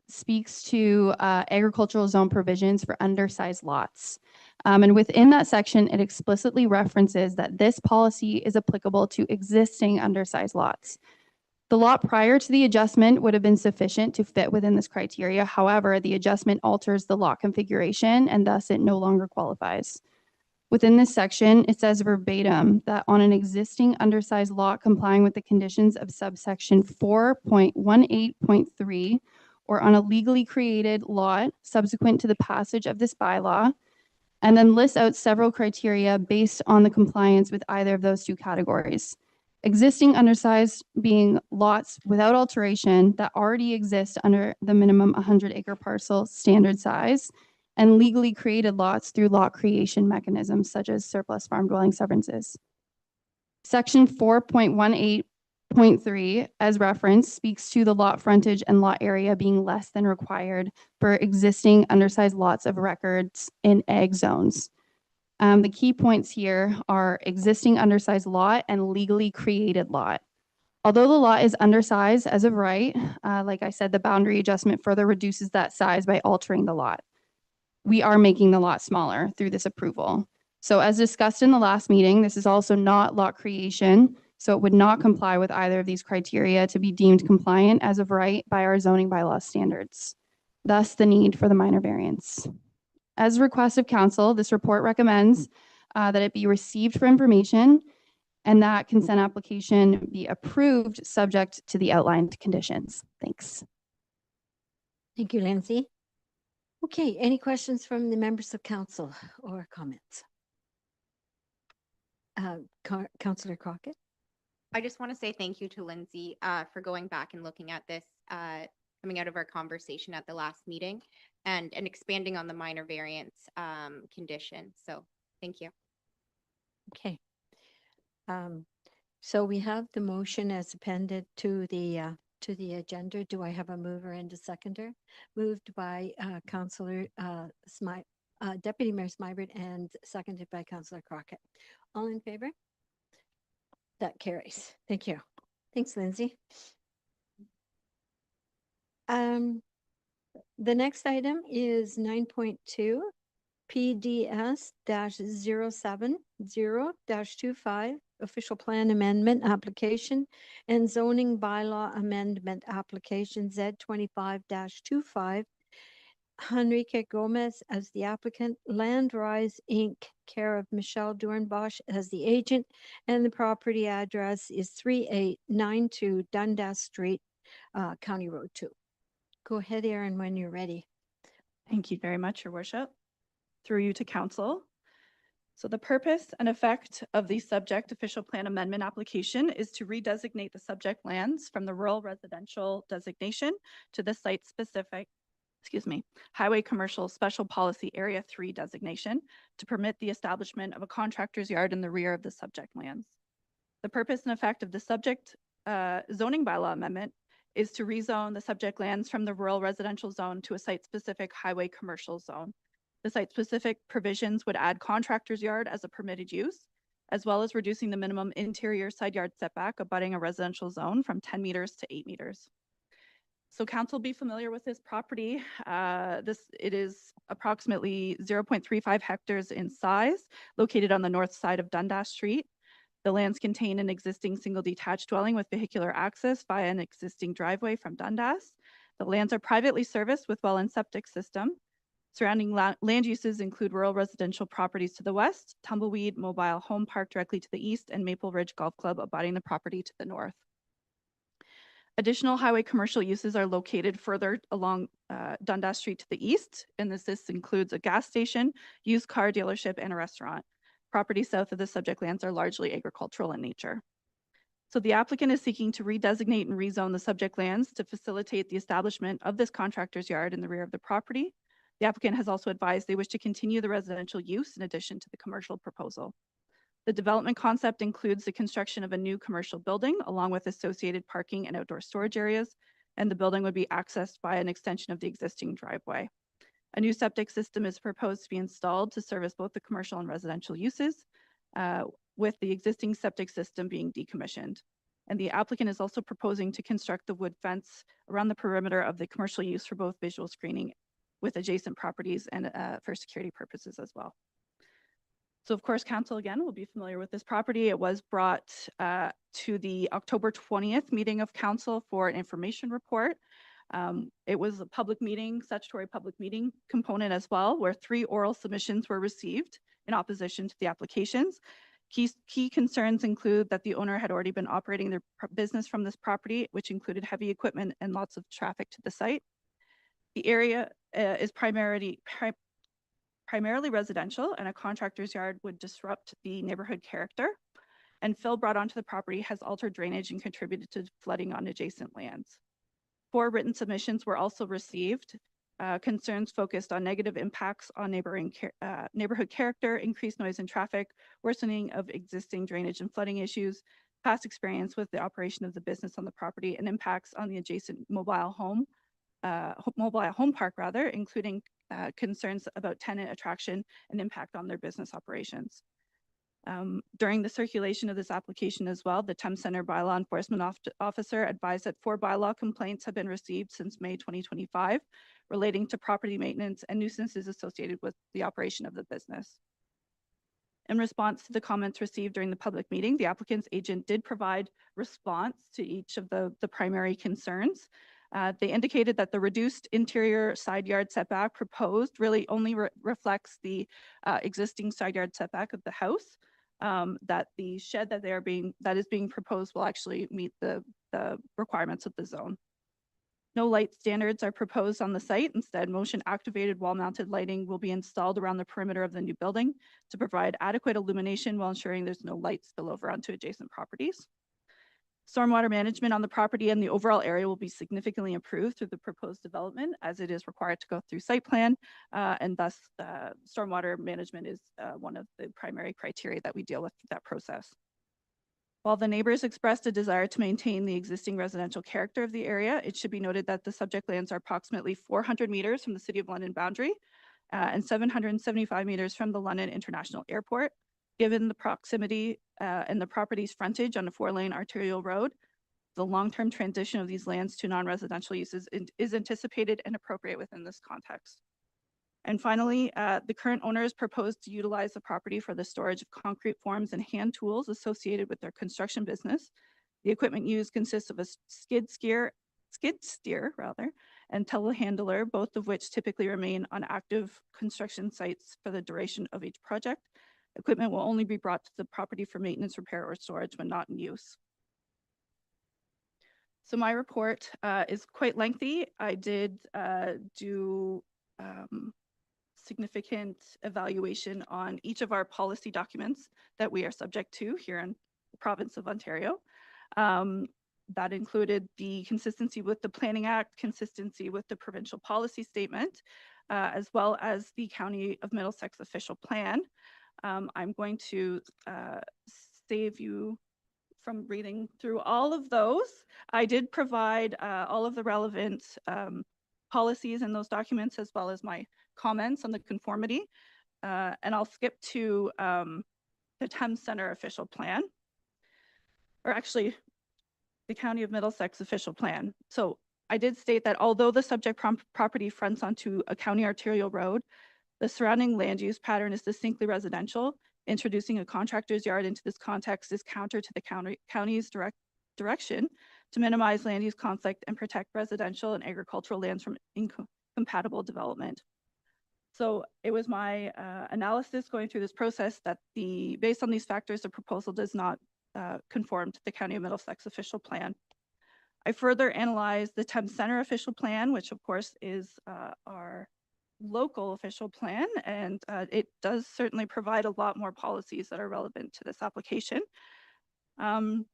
speaks to agricultural zone provisions for undersized lots. And within that section, it explicitly references that this policy is applicable to existing undersized lots. The lot prior to the adjustment would have been sufficient to fit within this criteria. However, the adjustment alters the lot configuration and thus it no longer qualifies. Within this section, it says verbatim that on an existing undersized lot complying with the conditions of subsection 4.18.3 or on a legally created lot subsequent to the passage of this bylaw, and then lists out several criteria based on the compliance with either of those two categories. Existing undersized being lots without alteration that already exist under the minimum 100-acre parcel standard size, and legally created lots through lot creation mechanisms such as surplus farm dwelling severances. Section 4.18.3, as referenced, speaks to the lot frontage and lot area being less than required for existing undersized lots of records in ag zones. The key points here are existing undersized lot and legally created lot. Although the lot is undersized as of right, like I said, the boundary adjustment further reduces that size by altering the lot. We are making the lot smaller through this approval. So as discussed in the last meeting, this is also not lot creation, so it would not comply with either of these criteria to be deemed compliant as of right by our zoning bylaw standards. Thus the need for the minor variance. As request of council, this report recommends that it be received for information and that consent application be approved subject to the outlined conditions. Thanks. Thank you, Lindsay. Okay, any questions from the members of council or comments? Councillor Crockett? I just want to say thank you to Lindsay for going back and looking at this, coming out of our conversation at the last meeting and expanding on the minor variance condition. So thank you. Okay. So we have the motion as appended to the agenda. Do I have a mover and a seconder? Moved by Councillor Deputy Mayor Smybert and seconded by Councillor Crockett. All in favor? That carries. Thank you. Thanks, Lindsay. The next item is 9.2. PDS-070-25 official plan amendment application and zoning bylaw amendment application Z25-25. Henrique Gomez as the applicant, Landrise Inc., care of Michelle Dornbosch as the agent, and the property address is 3892 Dundas Street, County Road 2. Go ahead, Erin, when you're ready. Thank you very much, Your Worship. Through you to council. So the purpose and effect of the subject official plan amendment application is to redesignate the subject lands from the rural residential designation to the site-specific, highway commercial special policy area 3 designation to permit the establishment of a contractor's yard in the rear of the subject lands. The purpose and effect of the subject zoning bylaw amendment is to rezone the subject lands from the rural residential zone to a site-specific highway commercial zone. The site-specific provisions would add contractor's yard as a permitted use, as well as reducing the minimum interior side yard setback abutting a residential zone from 10 meters to 8 meters. So council be familiar with this property. It is approximately 0.35 hectares in size, located on the north side of Dundas Street. The lands contain an existing single detached dwelling with vehicular access via an existing driveway from Dundas. The lands are privately serviced with well and septic system. Surrounding land uses include rural residential properties to the west, Tumbleweed Mobile Home Park directly to the east, and Maple Ridge Golf Club abutting the property to the north. Additional highway commercial uses are located further along Dundas Street to the east, and this includes a gas station, used car dealership, and a restaurant. Properties south of the subject lands are largely agricultural in nature. So the applicant is seeking to redesignate and rezone the subject lands to facilitate the establishment of this contractor's yard in the rear of the property. The applicant has also advised they wish to continue the residential use in addition to the commercial proposal. The development concept includes the construction of a new commercial building along with associated parking and outdoor storage areas, and the building would be accessed by an extension of the existing driveway. A new septic system is proposed to be installed to service both the commercial and residential uses, with the existing septic system being decommissioned. And the applicant is also proposing to construct the wood fence around the perimeter of the commercial use for both visual screening with adjacent properties and for security purposes as well. So of course, council again will be familiar with this property. It was brought to the October 20th meeting of council for an information report. It was a public meeting, statutory public meeting component as well, where 3 oral submissions were received in opposition to the applications. Key concerns include that the owner had already been operating their business from this property, which included heavy equipment and lots of traffic to the site. The area is primarily residential, and a contractor's yard would disrupt the neighborhood character. And fill brought onto the property has altered drainage and contributed to flooding on adjacent lands. 4 written submissions were also received. Concerns focused on negative impacts on neighborhood character, increased noise and traffic, worsening of existing drainage and flooding issues, past experience with the operation of the business on the property, and impacts on the adjacent mobile home park, including concerns about tenant attraction and impact on their business operations. During the circulation of this application as well, the Thames Center bylaw enforcement officer advised that 4 bylaw complaints have been received since May 2025 relating to property maintenance and nuisances associated with the operation of the business. In response to the comments received during the public meeting, the applicant's agent did provide response to each of the primary concerns. They indicated that the reduced interior side yard setback proposed really only reflects the existing side yard setback of the house. That the shed that is being proposed will actually meet the requirements of the zone. No light standards are proposed on the site. Instead, motion activated wall mounted lighting will be installed around the perimeter of the new building to provide adequate illumination while ensuring there's no light spillover onto adjacent properties. Stormwater management on the property and the overall area will be significantly improved through the proposed development, as it is required to go through site plan, and thus stormwater management is one of the primary criteria that we deal with through that process. While the neighbors expressed a desire to maintain the existing residential character of the area, it should be noted that the subject lands are approximately 400 meters from the City of London boundary and 775 meters from the London International Airport. Given the proximity and the property's frontage on a 4-lane arterial road, the long-term transition of these lands to non-residential uses is anticipated and appropriate within this context. And finally, the current owners propose to utilize the property for the storage of concrete forms and hand tools associated with their construction business. The equipment used consists of a skid steer and telehandler, both of which typically remain on active construction sites for the duration of each project. Equipment will only be brought to the property for maintenance, repair, or storage when not in use. So my report is quite lengthy. I did do significant evaluation on each of our policy documents that we are subject to here in the province of Ontario. That included the consistency with the Planning Act, consistency with the provincial policy statement, as well as the County of Middlesex official plan. I'm going to save you from reading through all of those. I did provide all of the relevant policies in those documents, as well as my comments on the conformity. And I'll skip to the Thames Center official plan, or actually the County of Middlesex official plan. So I did state that although the subject property fronts onto a county arterial road, the surrounding land use pattern is distinctly residential. Introducing a contractor's yard into this context is counter to the county's direction to minimize land use conflict and protect residential and agricultural lands from incompatible development. So it was my analysis going through this process that based on these factors, the proposal does not conform to the County of Middlesex official plan. I further analyzed the Thames Center official plan, which of course is our local official plan, and it does certainly provide a lot more policies that are relevant to this application. The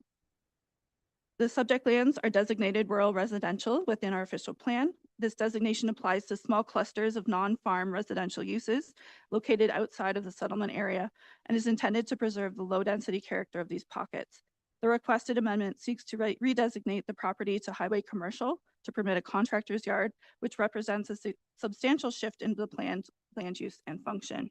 subject lands are designated rural residential within our official plan. This designation applies to small clusters of non-farm residential uses located outside of the settlement area and is intended to preserve the low-density character of these pockets. The requested amendment seeks to redesignate the property to highway commercial to permit a contractor's yard, which represents a substantial shift in the planned land use and function.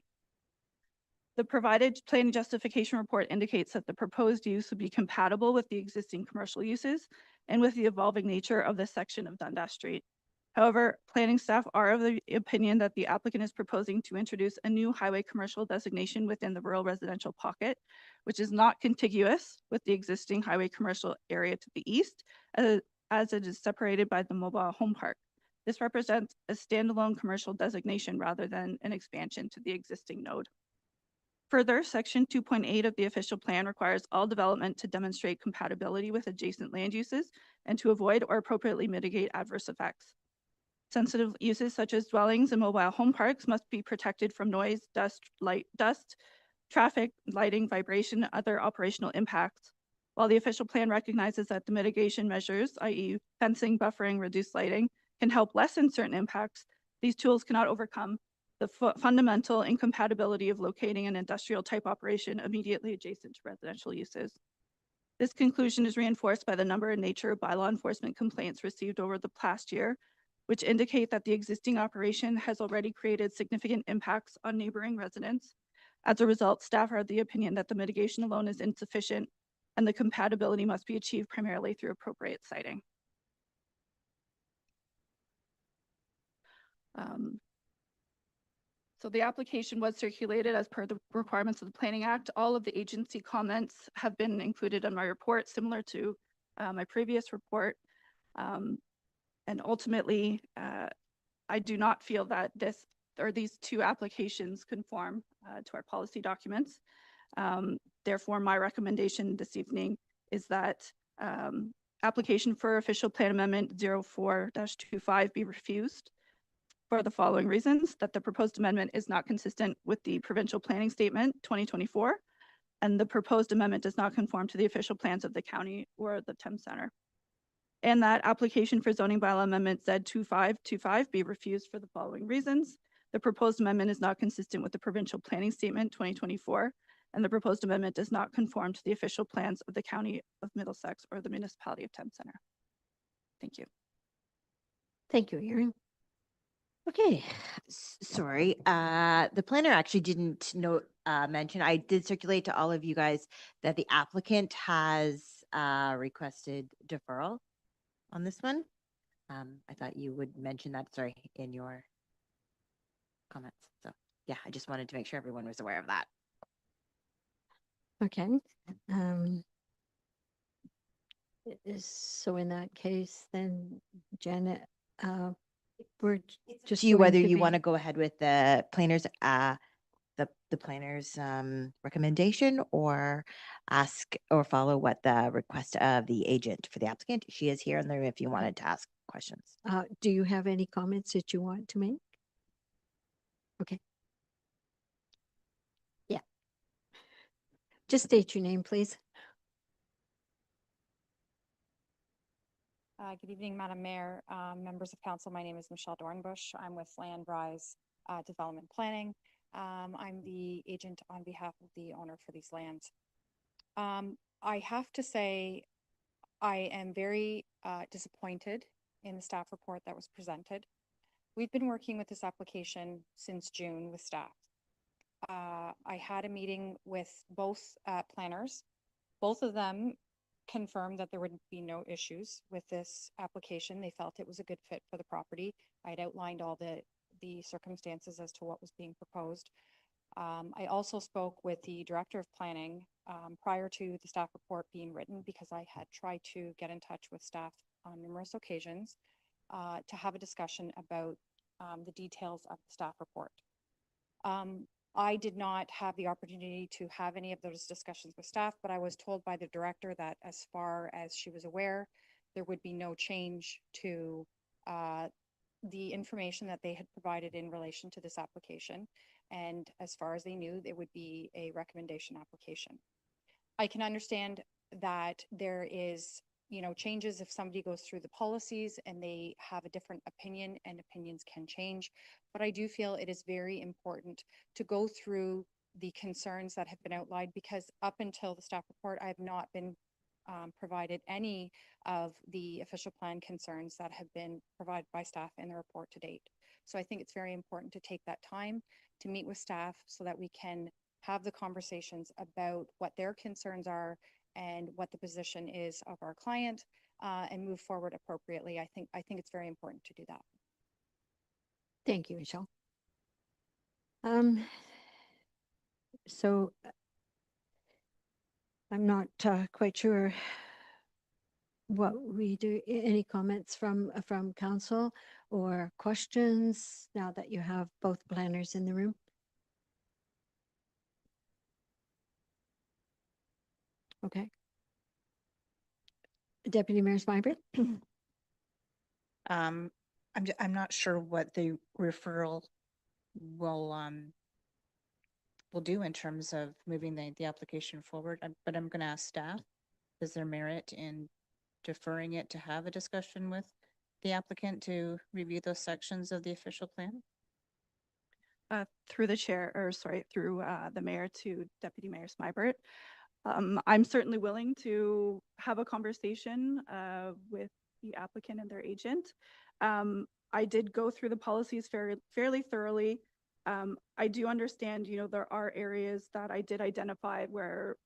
The provided planning justification report indicates that the proposed use would be compatible with the existing commercial uses and with the evolving nature of this section of Dundas Street. However, planning staff are of the opinion that the applicant is proposing to introduce a new highway commercial designation within the rural residential pocket, which is not contiguous with the existing highway commercial area to the east, as it is separated by the mobile home park. This represents a standalone commercial designation rather than an expansion to the existing node. Further, section 2.8 of the official plan requires all development to demonstrate compatibility with adjacent land uses and to avoid or appropriately mitigate adverse effects. Sensitive uses such as dwellings and mobile home parks must be protected from noise, dust, traffic, lighting, vibration, and other operational impacts. While the official plan recognizes that the mitigation measures, i.e. fencing, buffering, reduced lighting, can help lessen certain impacts, these tools cannot overcome the fundamental incompatibility of locating an industrial type operation immediately adjacent to residential uses. This conclusion is reinforced by the number and nature of bylaw enforcement complaints received over the past year, which indicate that the existing operation has already created significant impacts on neighboring residents. As a result, staff are of the opinion that the mitigation alone is insufficient and the compatibility must be achieved primarily through appropriate siting. So the application was circulated as per the requirements of the Planning Act. All of the agency comments have been included in my report, similar to my previous report. And And ultimately, I do not feel that these two applications conform to our policy documents. Therefore, my recommendation this evening is that application for official plan amendment 04-25 be refused for the following reasons: that the proposed amendment is not consistent with the provincial planning statement 2024, and the proposed amendment does not conform to the official plans of the county or the Thames Center. And that application for zoning bylaw amendment Z2525 be refused for the following reasons: the proposed amendment is not consistent with the provincial planning statement 2024, and the proposed amendment does not conform to the official plans of the county of Middlesex or the municipality of Thames Center. Thank you. Thank you, Erin. Okay, sorry, the planner actually didn't mention, I did circulate to all of you guys that the applicant has requested deferral on this one. I thought you would mention that, sorry, in your comments. So yeah, I just wanted to make sure everyone was aware of that. Okay. So in that case, then Janet, we're just To you, going whether to you be- want to go ahead with the planner's the planner's recommendation, or ask or follow what the request of the agent for the applicant. She is here in the room if you wanted to ask questions. Do you have any comments that you want to make? Okay. Yeah. Just state your name, please. Good evening, Madam Mayor, members of council. My name is Michelle Dornbush. I'm with Land Rise Development Planning. I'm the agent on behalf of the owner for these lands. I have to say, I am very disappointed in the staff report that was presented. We've been working with this application since June with staff. I had a meeting with both planners. Both of them confirmed that there would be no issues with this application. They felt it was a good fit for the property. I had outlined all the circumstances as to what was being proposed. I also spoke with the director of planning prior to the staff report being written, because I had tried to get in touch with staff on numerous occasions to have a discussion about the details of the staff report. I did not have the opportunity to have any of those discussions with staff, but I was told by the director that as far as she was aware, there would be no change to the information that they had provided in relation to this application. And as far as they knew, it would be a recommendation application. I can understand that there is, changes if somebody goes through the policies and they have a different opinion, and opinions can change. But I do feel it is very important to go through the concerns that have been outlined, because up until the staff report, I have not been provided any of the official plan concerns that have been provided by staff in the report to date. So I think it's very important to take that time to meet with staff so that we can have the conversations about what their concerns are and what the position is of our client, and move forward appropriately. I think it's very important to do that. Thank you, Michelle. So I'm not quite sure what we do. Any comments from council or questions now that you have both planners in the room? Okay. Deputy Mayor Smyber? I'm not sure what the referral will do in terms of moving the application forward, but I'm going to ask staff, is there merit in deferring it to have a discussion with the applicant to review those sections of the official plan? Through the chair, or sorry, through the mayor to Deputy Mayor Smybert. I'm certainly willing to have a conversation with the applicant and their agent. I did go through the policies fairly thoroughly. I do understand, there are areas that I did identify where,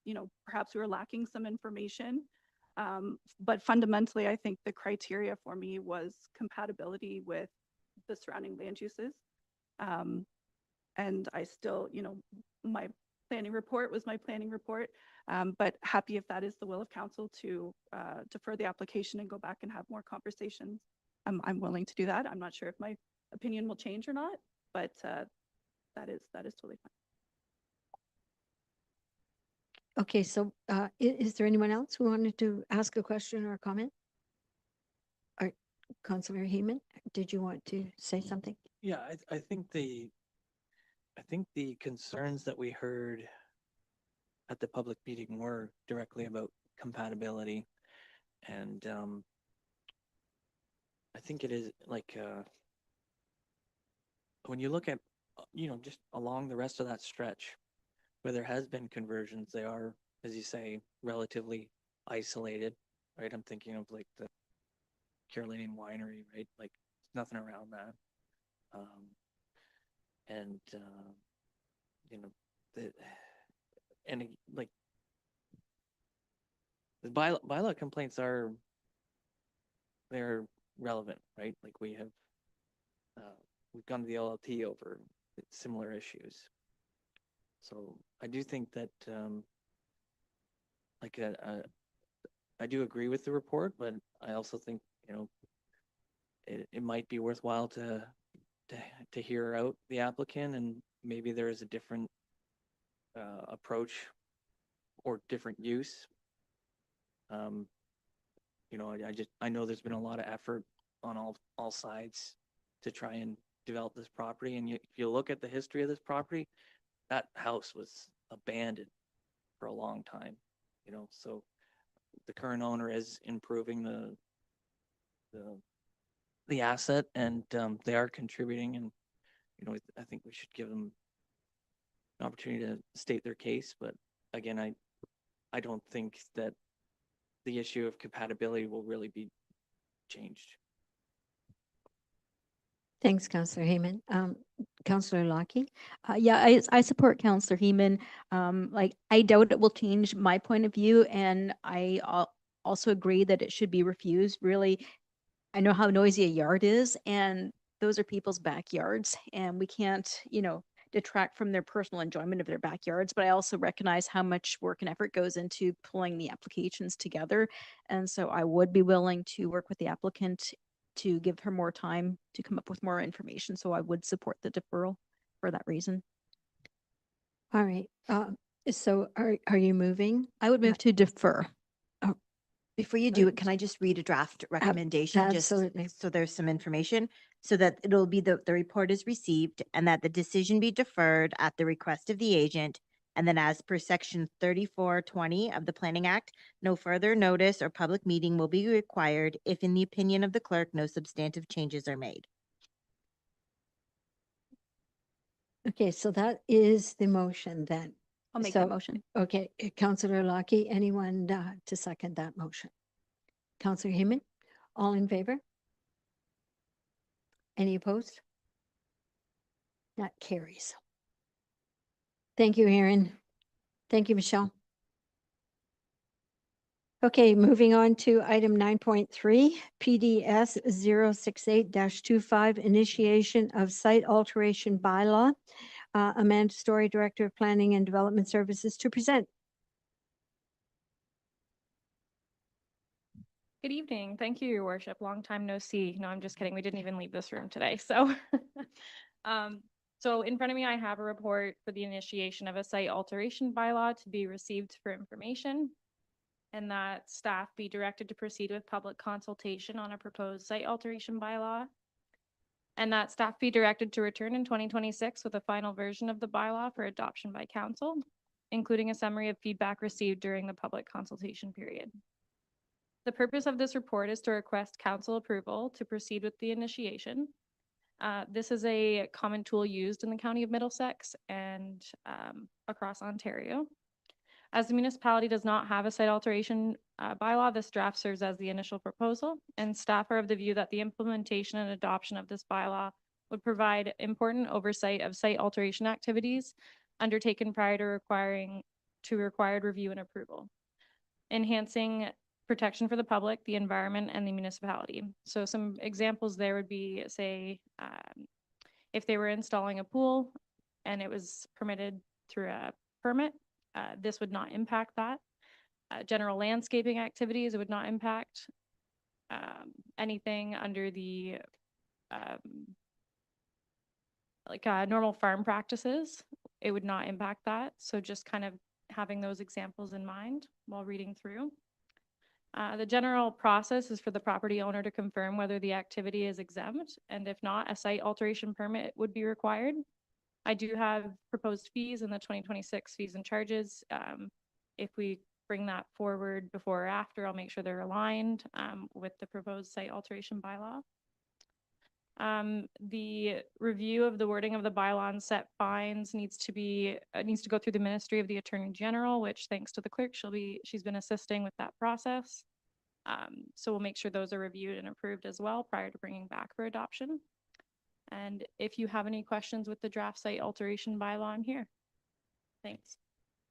perhaps we were lacking some information. But fundamentally, I think the criteria for me was compatibility with the surrounding land uses. And I still, my planning report was my planning report, but happy if that is the will of council to defer the application and go back and have more conversations I'm willing to do that. I'm not sure if my opinion will change or not, but that is totally fine. Okay, so is there anyone else who wanted to ask a question or a comment? Or Councillor Heeman, did you want to say something? Yeah, I think the concerns that we heard at the public meeting were directly about compatibility. And I think it is like when you look at, just along the rest of that stretch where there has been conversions, they are, as you say, relatively isolated, right? I'm thinking of like the Carolinian Winery, right? Like nothing around that. And the like the bylaw complaints they're relevant, right? Like we've gone to the LLT over similar issues. So I do think that I do agree with the report, but I also think it might be worthwhile to hear out the applicant, and maybe there is a different approach or different use. I know there's been a lot of effort on all sides to try and develop this property, and if you look at the history of this property, that house was abandoned for a long time. So the current owner is improving the asset, and they are contributing, and I think we should give them an opportunity to state their case. But again, I don't think that the issue of compatibility will really be changed. Thanks, Councillor Heeman. Councillor Lockie? Yeah, I support Councillor Heeman. Like, I doubt it will change my point of view, and I also agree that it should be refused. Really, I know how noisy a yard is, and those are people's backyards, and we can't, detract from their personal enjoyment of their backyards. But I also recognize how much work and effort goes into pulling the applications together. And so I would be willing to work with the applicant to give her more time to come up with more information. So I would support the deferral for that reason. All right. So are you moving? I would move to defer. Before you do it, can I just read a draft recommendation? Just absolutely. so there's some information, so that it'll be the report is received and that the decision be deferred at the request of the agent. And then as per section 3420 of the Planning Act, no further notice or public meeting will be required if, in the opinion of the clerk, no substantive changes are made. Okay, so that is the motion then. I'll make So- that motion. Okay, Councillor Lockie, anyone to second that motion? Councillor Heeman, all in favor? Any opposed? That carries. Thank you, Aaron. Thank you, Michelle. Okay, moving on to item 9.3, PDS 068-25, initiation of site alteration bylaw. Amanda Story, Director of Planning and Development Services, to present. Good evening. Thank you, Your Worship. Long time no see. No, I'm just kidding. We didn't even leave this room today. So, so in front of me, I have a report for the initiation of a site alteration bylaw to be received for information, and that staff be directed to proceed with public consultation on a proposed site alteration bylaw, and that staff be directed to return in 2026 with a final version of the bylaw for adoption by council, including a summary of feedback received during the public consultation period. The purpose of this report is to request council approval to proceed with the initiation. This is a common tool used in the County of Middlesex and across Ontario. As the municipality does not have a site alteration bylaw, this draft serves as the initial proposal, and staff are of the view that the implementation and adoption of this bylaw would provide important oversight of site alteration activities undertaken prior to required review and approval, enhancing protection for the public, the environment, and the municipality. So some examples there would be, say, if they were installing a pool and it was permitted through a permit, this would not impact that. General landscaping activities, it would not impact. anything under the normal farm practices, it would not impact that. So just kind of having those examples in mind while reading through. The general process is for the property owner to confirm whether the activity is exempt, and if not, a site alteration permit would be required. I do have proposed fees in the 2026 fees and charges. If we bring that forward before or after, I'll make sure they're aligned with the proposed site alteration bylaw. The review of the wording of the bylaw and set fines needs to go through the Ministry of the Attorney General, which thanks to the clerk, she's been assisting with that process. So we'll make sure those are reviewed and approved as well prior to bringing back for adoption. And if you have any questions with the draft site alteration bylaw, I'm here. Thanks.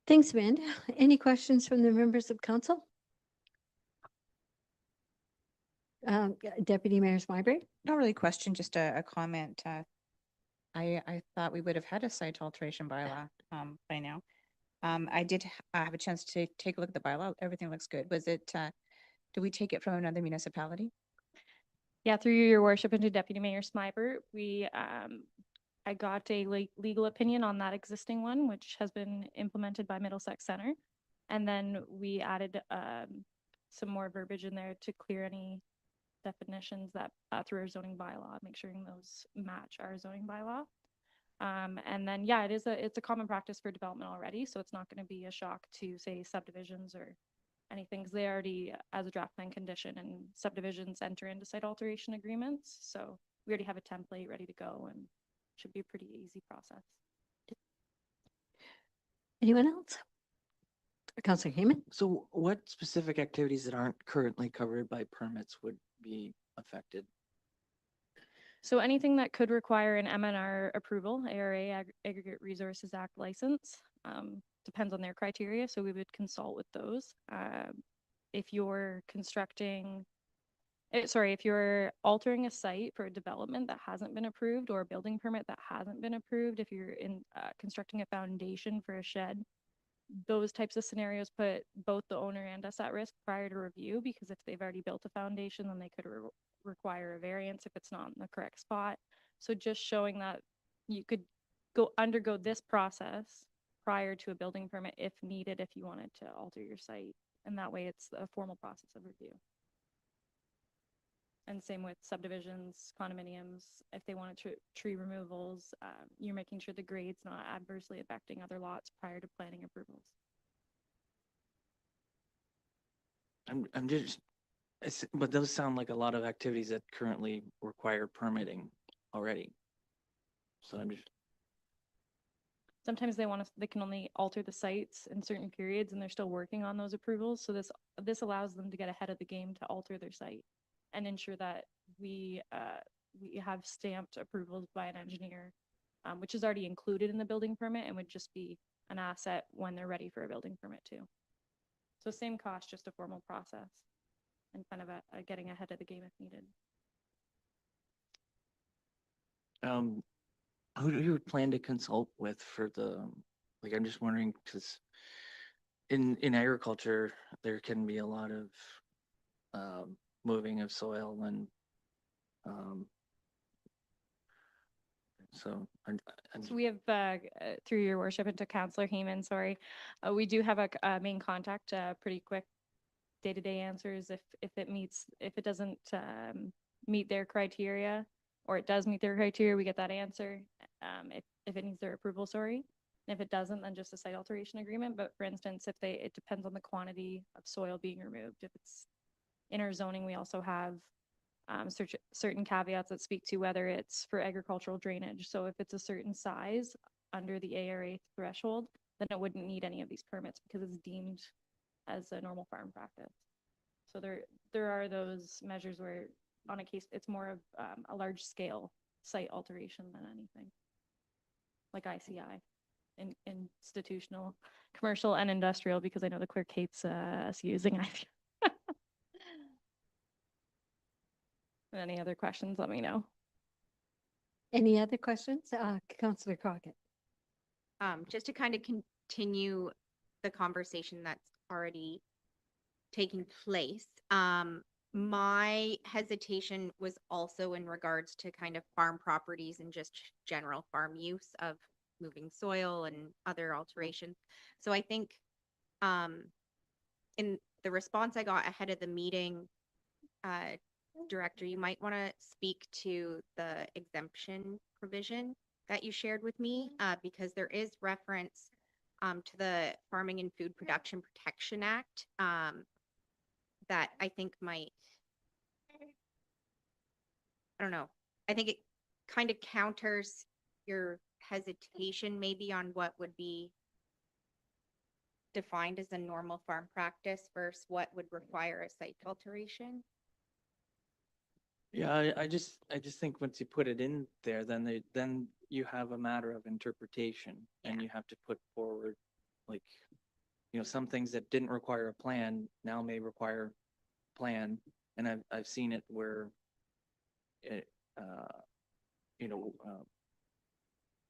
Thanks, Amanda. Any questions from the members of council? Deputy Mayor Smyberg? Not really a question, just a comment. I thought we would have had a site alteration bylaw by now. I did have a chance to take a look at the bylaw. Everything looks good. Was it, do we take it from another municipality? Yeah, through your worship and to Deputy Mayor Smyberg, I got a legal opinion on that existing one, which has been implemented by Middlesex Center. And then we added some more verbiage in there to clear any definitions that through our zoning bylaw, make sure those match our zoning bylaw. And then, yeah, it's a common practice for development already, so it's not going to be a shock to say subdivisions or anything, because they already, as a draft plan condition, and subdivisions enter into site alteration agreements. So we already have a template ready to go, and should be a pretty easy process. Anyone else? Councillor Heyman? So what specific activities that aren't currently covered by permits would be affected? So anything that could require an MNR approval, ARA Aggregate Resources Act license, depends on their criteria. So we would consult with those. If you're if you're altering a site for a development that hasn't been approved or a building permit that hasn't been approved, if you're constructing a foundation for a shed, those types of scenarios put both the owner and us at risk prior to review, because if they've already built a foundation, then they could require a variance if it's not in the correct spot. So just showing that you could undergo this process prior to a building permit if needed, if you wanted to alter your site. And that way it's a formal process of review. And same with subdivisions, condominiums, if they wanted tree removals, you're making sure the grade's not adversely affecting other lots prior to planning approvals. I'm just, but those sound like a lot of activities that currently require permitting already. So I'm just, Sometimes they can only alter the sites in certain periods, and they're still working on those approvals. So this allows them to get ahead of the game to alter their site and ensure that we have stamped approvals by an engineer, which is already included in the building permit and would just be an asset when they're ready for a building permit too. So same cost, just a formal process and kind of a getting ahead of the game if needed. who do you plan to consult with for like, I'm just wondering, because in agriculture, there can be a lot of moving of soil and so So we have, through your worship and to Councillor Heyman, sorry, we do have a main contact, pretty quick day-to-day answers if it doesn't meet their criteria, or it does meet their criteria, we get that answer. If it needs their approval, sorry. And if it doesn't, then just a site alteration agreement. But for instance, it depends on the quantity of soil being removed. If it's in our zoning, we also have certain caveats that speak to whether it's for agricultural drainage. So if it's a certain size under the ARA threshold, then it wouldn't need any of these permits because it's deemed as a normal farm practice. So there are those measures where on a case, it's more of a large scale site alteration than anything. Like ICI, institutional, commercial and industrial, because I know the clerk hates us using ICI. Any other questions, let me know. Any other questions? Councillor Crockett? Just to kind of continue the conversation that's already taking place. my hesitation was also in regards to kind of farm properties and just general farm use of moving soil and other alterations. So I think in the response I got ahead of the meeting, Director, you might want to speak to the exemption provision that you shared with me, because there is reference to the Farming and Food Production Protection Act that I think might, I don't know, I think it kind of counters your hesitation maybe on what would be defined as a normal farm practice versus what would require a site alteration. Yeah, I just think once you put it in there, then you have a matter of interpretation and you have to put forward, like, some things that didn't require a plan now may require a plan. And I've seen it where it, you know,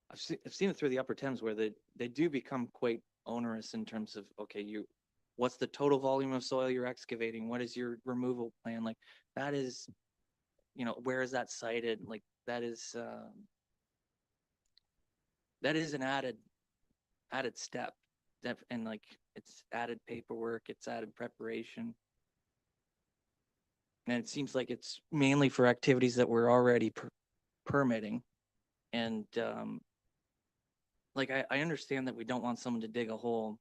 I've seen it through the Upper Thames where they do become quite onerous in terms of, okay, what's the total volume of soil you're excavating? What is your removal plan? Like that is, where is that cited? Like that is an added step. And like it's added paperwork, it's added preparation. And it seems like it's mainly for activities that we're already permitting. And like I understand that we don't want someone to dig a hole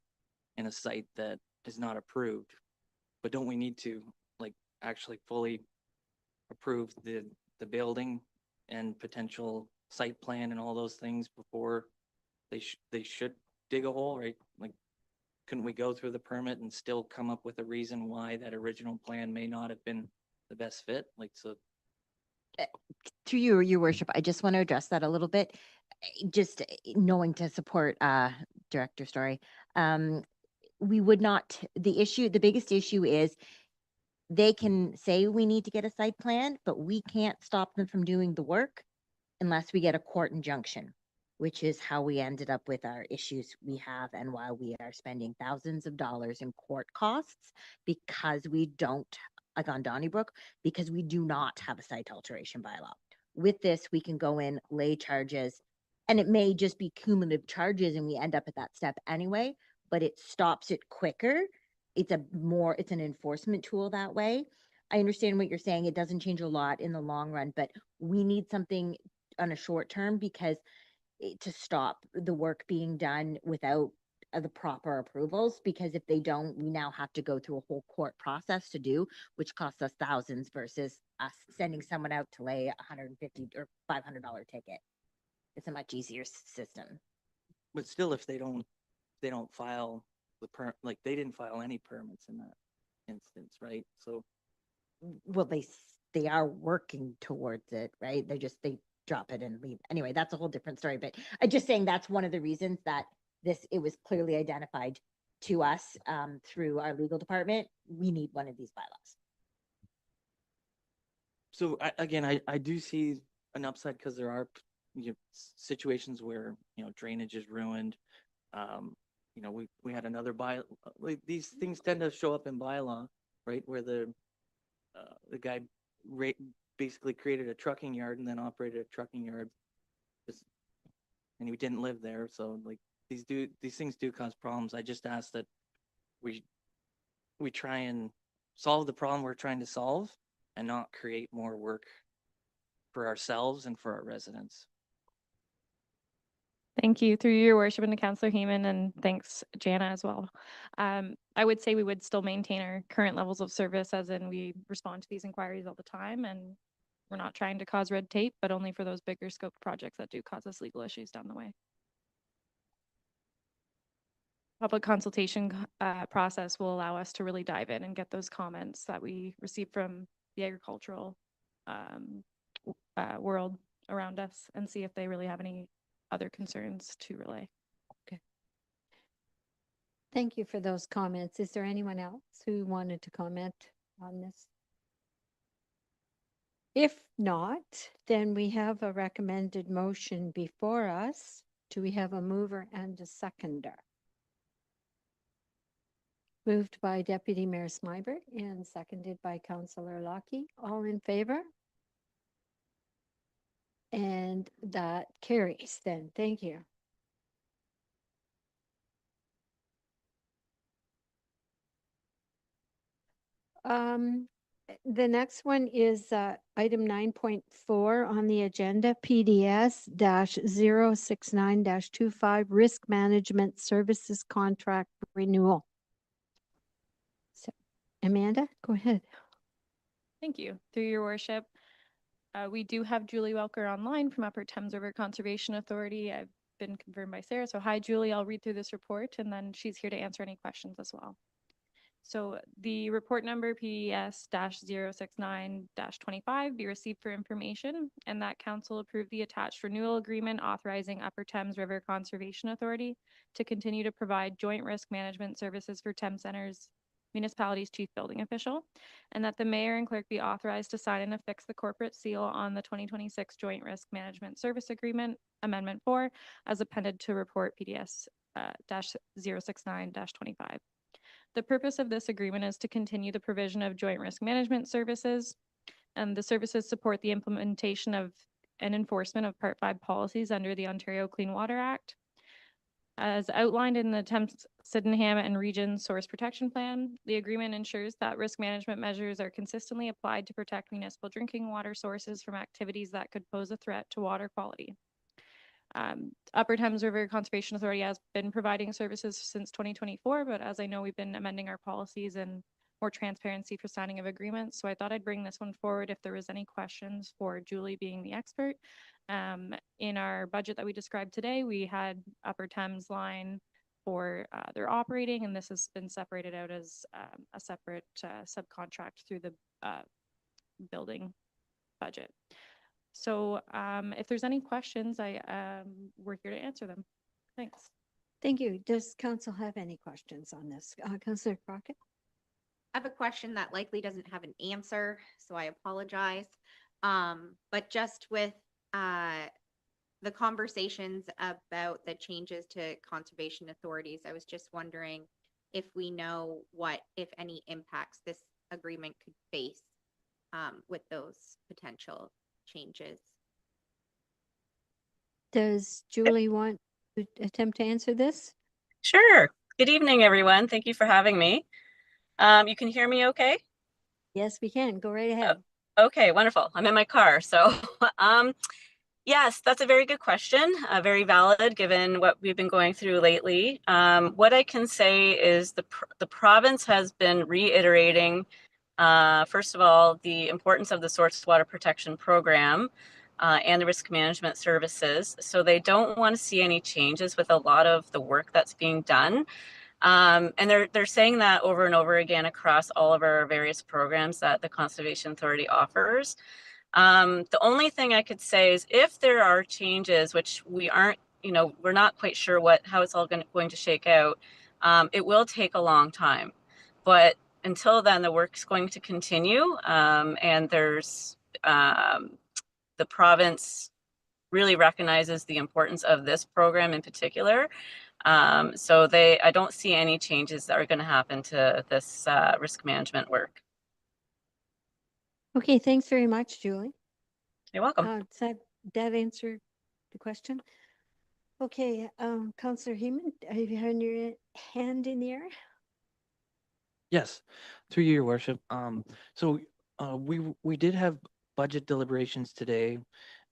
in a site that is not approved, but don't we need to like actually fully approve the building and potential site plan and all those things before they should dig a hole, right? Like, couldn't we go through the permit and still come up with a reason why that original plan may not have been the best fit? Like, so Through you, your worship, I just want to address that a little bit. Just knowing to support Director Story. We would not, the biggest issue is they can say we need to get a site plan, but we can't stop them from doing the work unless we get a court injunction, which is how we ended up with our issues we have and why we are spending thousands of dollars in court costs because we don't, like on Donnybrook, because we do not have a site alteration bylaw. With this, we can go in, lay charges, and it may just be cumulative charges and we end up at that step anyway, but it stops it quicker. It's an enforcement tool that way. I understand what you're saying. It doesn't change a lot in the long run, but we need something on a short term because to stop the work being done without the proper approvals, because if they don't, we now have to go through a whole court process to do, which costs us thousands versus us sending someone out to lay $150 or $500 ticket. It's a much easier system. but still, if they don't file like they didn't file any permits in that instance, right? So Well, they are working towards it, right? They drop it and leave. Anyway, that's a whole different story, but I'm just saying that's one of the reasons that it was clearly identified to us through our legal department. We need one of these bylaws. So I do see an upside because there are situations where drainage is ruined. We had another like these things tend to show up in bylaw, right? Where the guy basically created a trucking yard and then operated a trucking yard, and he didn't live there. So like these things do cause problems. I just ask that we try and solve the problem we're trying to solve and not create more work for ourselves and for our residents. Thank you through your worship and to Councillor Heeman, and thanks Jana as well. I would say we would still maintain our current levels of service, as in we respond to these inquiries all the time, and we're not trying to cause red tape, but only for those bigger scope projects that do cause us legal issues down the way. Public consultation process will allow us to really dive in and get those comments that we receive from the agricultural world around us and see if they really have any other concerns to relay. Okay. Thank you for those comments. Is there anyone else who wanted to comment on this? If not, then we have a recommended motion before us. Do we have a mover and a seconder? Moved by Deputy Mayor Smybert and seconded by Councillor Lockie. All in favor? And that carries then. Thank you. The next one is item 9.4 on the agenda, PDS -069-25 Risk Management Services Contract Renewal. So, Amanda, go ahead. Thank you. Through your worship, we do have Julie Welker online from Upper Thames River Conservation Authority. I've been confirmed by Sarah. So hi, Julie. I'll read through this report and then she's here to answer any questions as well. So the report number PDS -069-25 be received for information, and that council approved the attached renewal agreement authorizing Upper Thames River Conservation Authority to continue to provide joint risk management services for Thames Centre's municipality's chief building official, and that the mayor and clerk be authorized to sign and affix the corporate seal on the 2026 joint risk management service agreement amendment 4 as appended to report PDS -069-25. The purpose of this agreement is to continue the provision of joint risk management services, and the services support the implementation of and enforcement of Part 5 policies under the Ontario Clean Water Act. As outlined in the Thames, Sydenham and Region Source Protection Plan, the agreement ensures that risk management measures are consistently applied to protect municipal drinking water sources from activities that could pose a threat to water quality. Upper Thames River Conservation Authority has been providing services since 2024, but as I know, we've been amending our policies and more transparency for signing of agreements. So I thought I'd bring this one forward if there was any questions for Julie being the expert. In our budget that we described today, we had Upper Thames line for their operating, and this has been separated out as a separate subcontract through the building budget. So if there's any questions, we're here to answer them. Thanks. Thank you. Does council have any questions on this? Councillor Crockett? I have a question that likely doesn't have an answer, so I apologize. But just with the conversations about the changes to conservation authorities, I was just wondering if we know what, if any, impacts this agreement could face with those potential changes. Does Julie want to attempt to answer this? Sure. Good evening, everyone. Thank you for having me. You can hear me okay? Yes, we can. Go right ahead. Okay, wonderful. I'm in my car. So yes, that's a very good question. Very valid given what we've been going through lately. What I can say is the province has been reiterating, first of all, the importance of the source water protection program and the risk management services. So they don't want to see any changes with a lot of the work that's being done. And they're saying that over and over again across all of our various programs that the Conservation Authority offers. The only thing I could say is if there are changes, which we aren't, we're not quite sure how it's all going to shake out, it will take a long time. But until then, the work's going to continue. And there's the province really recognizes the importance of this program in particular. So I don't see any changes that are going to happen to this risk management work. Okay, thanks very much, Julie. You're welcome. Does that answer the question? Okay, Councillor Heeman, have you had your hand in the air? Yes, through you, your worship. So we did have budget deliberations today,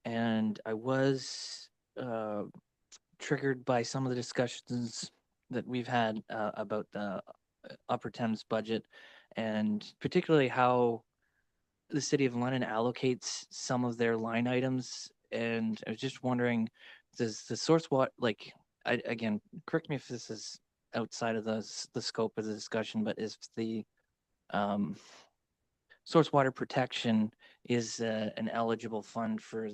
and I was triggered by some of the discussions that we've had about the Upper Thames budget, and particularly how the City of London allocates some of their line items. And I was just wondering, does the source water, again, correct me if this is outside of the scope of the discussion, but is the source water protection is an eligible fund for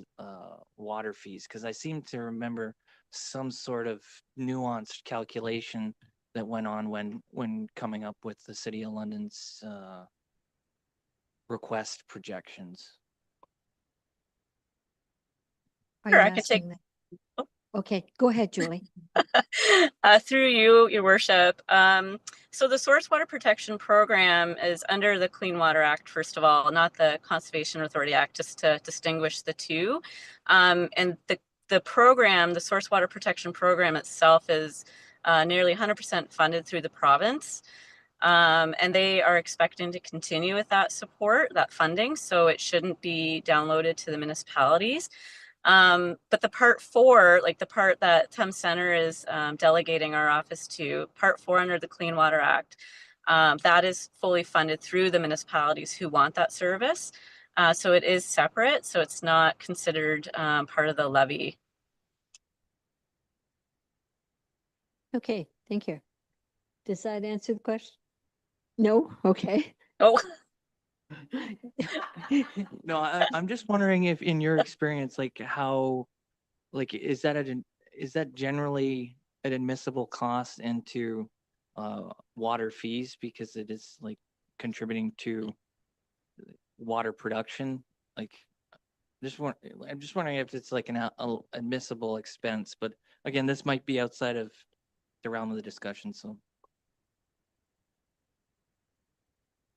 water fees? Because I seem to remember some sort of nuanced calculation that went on when coming up with the City of London's request projections. Are Sure, you I can take. asking that? Oh, Okay, go ahead, Julie. Through you, your worship. So the Source Water Protection Program is under the Clean Water Act, first of all, not the Conservation Authority Act, just to distinguish the two. And the program, the Source Water Protection Program itself is nearly 100% funded through the province. And they are expecting to continue with that support, that funding, so it shouldn't be downloaded to the municipalities. But the part 4, like the part that Thames Center is delegating our office to, part 4 under the Clean Water Act, that is fully funded through the municipalities who want that service. So it is separate, so it's not considered part of the levy. Okay, thank you. Does that answer the question? No? Okay. Oh, No, I'm just wondering if in your experience, like how, like, is that generally an admissible cost into water fees because it is like contributing to water production? Like, I'm just wondering if it's like an admissible expense, but again, this might be outside of the realm of the discussion, so.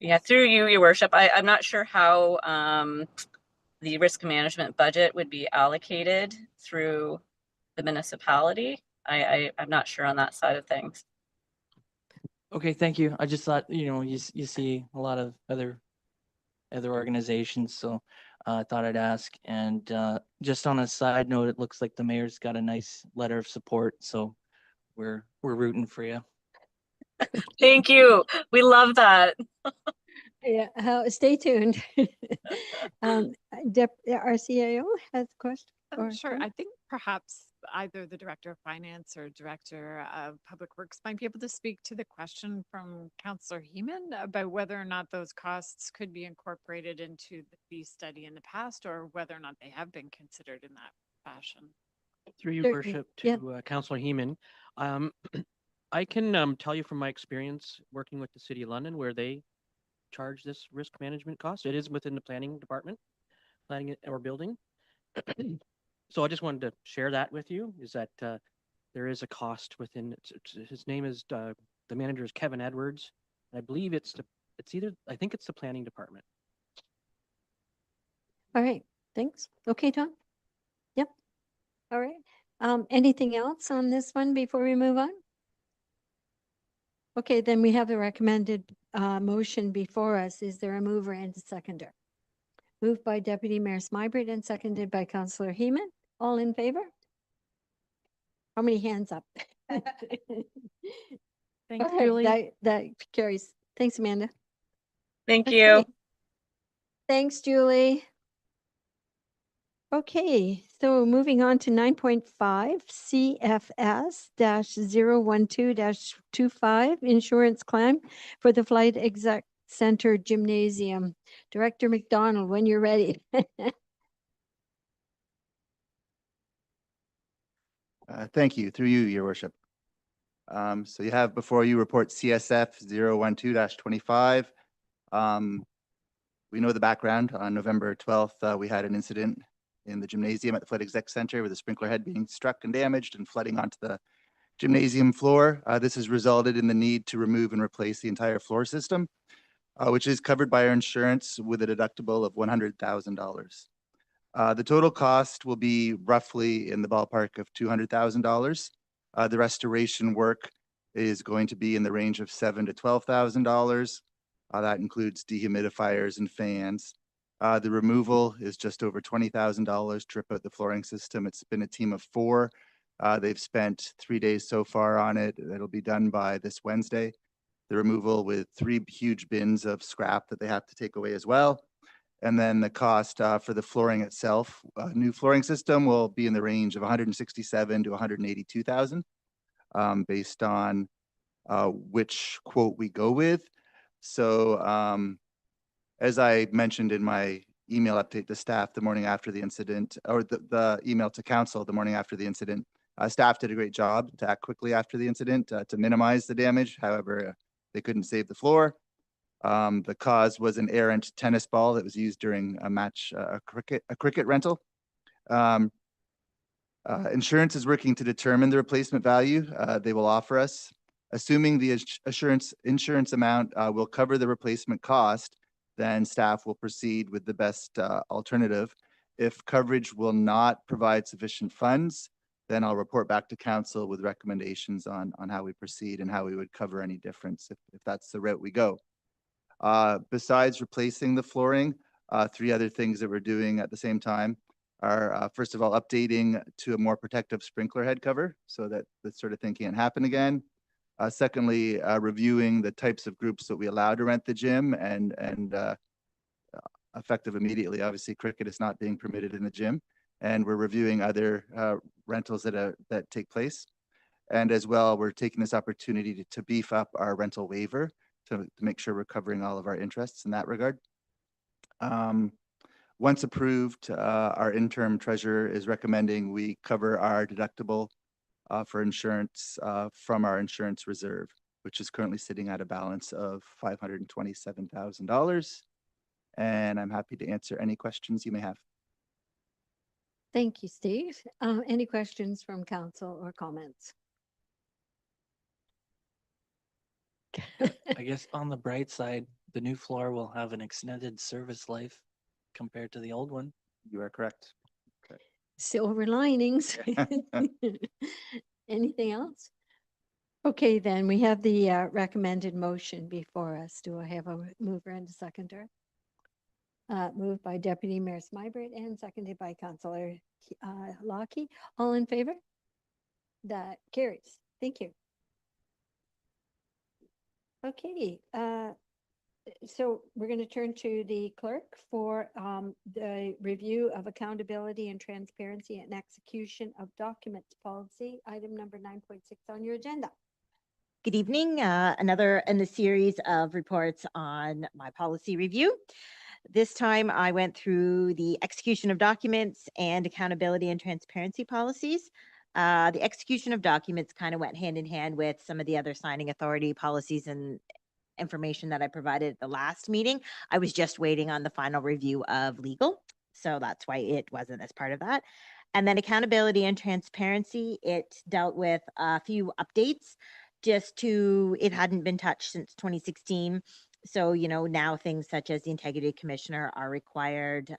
yeah, through you, your worship. I'm not sure how the risk management budget would be allocated through the municipality. I'm not sure on that side of things. Okay, thank you. I just thought, you see a lot of other organizations, so I thought I'd ask. And just on a side note, it looks like the mayor's got a nice letter of support, so we're rooting for you. Thank you. We love that. Yeah, stay tuned. Our CAO has a question? or Sure. comment? I think perhaps either the Director of Finance or Director of Public Works might be able to speak to the question from Councillor Heeman about whether or not those costs could be incorporated into the fee study in the past, or whether or not they have been considered in that fashion. Through you, Certainly, worship, yeah. to Councillor Heeman. I can tell you from my experience working with the City of London where they charge this risk management cost. It is within the planning department, planning or building. So I just wanted to share that with you, is that there is a cost within, his name is, the manager is Kevin Edwards. And I believe I think it's the planning department. All right, thanks. Okay, Tom? Yep. All right. Anything else on this one before we move on? Okay, then we have the recommended motion before us. Is there a mover and a seconder? Moved by Deputy Mayor Smybert and seconded by Councillor Heeman. All in favor? How many hands up? Thanks, Okay, Julie. that carries. Thanks, Amanda. Thank you. Okay. Thanks, Julie. Okay, so moving on to 9.5 CFS-012-25 insurance claim for the Flight Exec Center Gymnasium. Director McDonald, when you're ready. Thank you. Through you, your worship. So you have before you report CSF 012-25. We know the background. On November 12th, we had an incident in the gymnasium at the Flight Exec Center with a sprinkler head being struck and damaged and flooding onto the gymnasium floor. This has resulted in the need to remove and replace the entire floor system, which is covered by our insurance with a deductible of $100,000. The total cost will be roughly in the ballpark of $200,000. The restoration work is going to be in the range of $7,000 to $12,000. That includes dehumidifiers and fans. The removal is just over $20,000 to rip out the flooring system. It's been a team of 4. They've spent 3 days so far on it. It'll be done by this Wednesday. The removal with 3 huge bins of scrap that they have to take away as well. And then the cost for the flooring itself, new flooring system will be in the range of $167,000 to $182,000, based on which quote we go with. So as I mentioned in my email update to staff the morning after the incident, or the email to council the morning after the incident, staff did a great job to act quickly after the incident to minimize the damage. However, they couldn't save the floor. The cause was an errant tennis ball that was used during a match, a cricket rental. Insurance is working to determine the replacement value they will offer us. Assuming the insurance amount will cover the replacement cost, then staff will proceed with the best alternative. If coverage will not provide sufficient funds, then I'll report back to council with recommendations on how we proceed and how we would cover any difference if that's the route we go. Besides replacing the flooring, 3 other things that we're doing at the same time are, first of all, updating to a more protective sprinkler head cover so that this sort of thing can't happen again. Secondly, reviewing the types of groups that we allow to rent the gym and effective immediately. Obviously, cricket is not being permitted in the gym, and we're reviewing other rentals that take place. And as well, we're taking this opportunity to beef up our rental waiver to make sure we're covering all of our interests in that regard. Once approved, our interim treasurer is recommending we cover our deductible for insurance from our insurance reserve, which is currently sitting at a balance of $527,000. And I'm happy to answer any questions you may have. Thank you, Steve. Any questions from council or comments? I guess on the bright side, the new floor will have an extended service life compared to the old one. You are correct. Silver linings. Anything else? Okay, then we have the recommended motion before us. Do I have a mover and a seconder? Moved by Deputy Mayor Smybert and seconded by Councillor Lockie. All in favor? That carries. Thank you. Okay, so we're going to turn to the clerk for the review of accountability and transparency and execution of documents policy, item number 9.6 on your agenda. Good evening. Another in the series of reports on my policy review. This time I went through the execution of documents and accountability and transparency policies. The execution of documents kind of went hand in hand with some of the other signing authority policies and information that I provided at the last meeting. I was just waiting on the final review of legal, so that's why it wasn't as part of that. And then accountability and transparency, it dealt with a few updates it hadn't been touched since 2016. So, now things such as the integrity commissioner are required.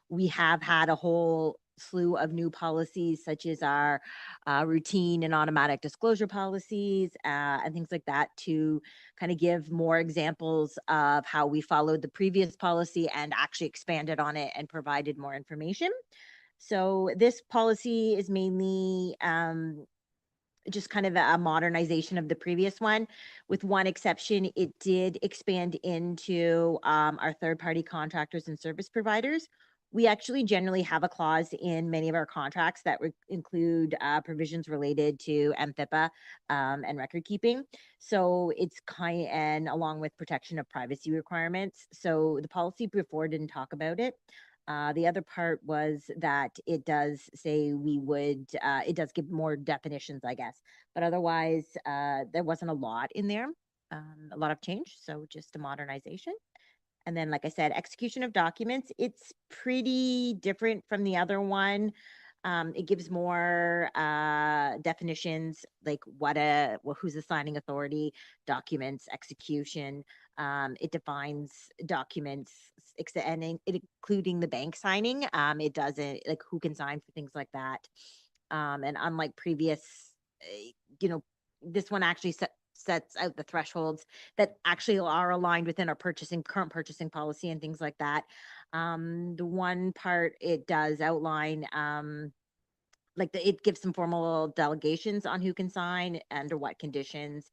We have had a whole slew of new policies, such as our routine and automatic disclosure policies and things like that, to kind of give more examples of how we followed the previous policy and actually expanded on it and provided more information. So this policy is mainly just kind of a modernization of the previous one. With one exception, it did expand into our third-party contractors and service providers. We actually generally have a clause in many of our contracts that include provisions related to MFIPA and record keeping. So it's and along with protection of privacy requirements. So the policy before didn't talk about it. The other part was that it does say it does give more definitions, I guess, but otherwise there wasn't a lot in there, a lot of change. So just a modernization. And then, like I said, execution of documents, it's pretty different from the other one. It gives more definitions, like who's the signing authority, documents, execution. It defines documents, and including the bank signing. It doesn't, like, who can sign for things like that. And unlike previous, this one actually sets out the thresholds that actually are aligned within our current purchasing policy and things like that. The one part it does outline, it gives some formal delegations on who can sign, under what conditions.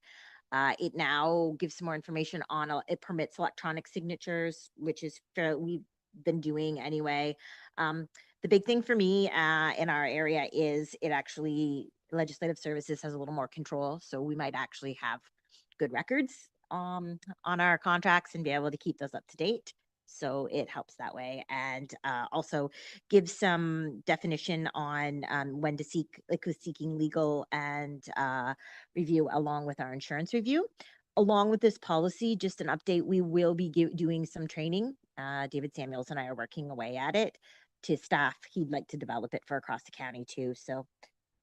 It now gives some more information on, it permits electronic signatures, which is we've been doing anyway. The big thing for me in our area is it actually, legislative services has a little more control. So we might actually have good records on our contracts and be able to keep those up to date. So it helps that way, and also gives some definition on when to seek, like who's seeking legal and review along with our insurance review. Along with this policy, just an update, we will be doing some training. David Samuels and I are working away at it to staff, he'd like to develop it for across the county too, so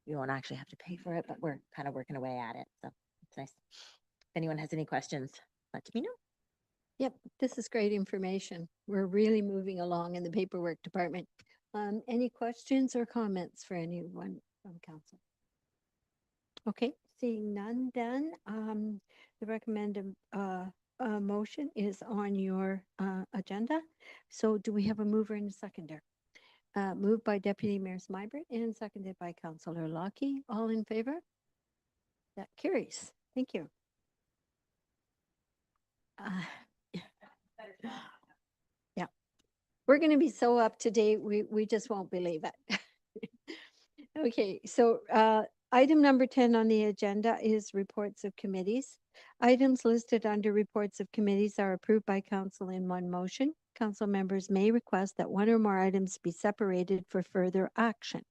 we won't actually have to pay for it, but we're kind of working away at it, so it's nice. If anyone has any questions, let me know. Yep, this is great information. We're really moving along in the paperwork department. Any questions or comments for anyone from council? Okay, seeing none done, the recommended motion is on your agenda. So do we have a mover and a seconder? Moved by Deputy Mayor Smybert and seconded by Councillor Lockie. All in favor? That carries. Thank you. Yeah, we're going to be so up to date, we just won't believe it. Okay, so item number 10 on the agenda is reports of committees. Items listed under reports of committees are approved by council in one motion. Council members may request that one or more items be separated for further action.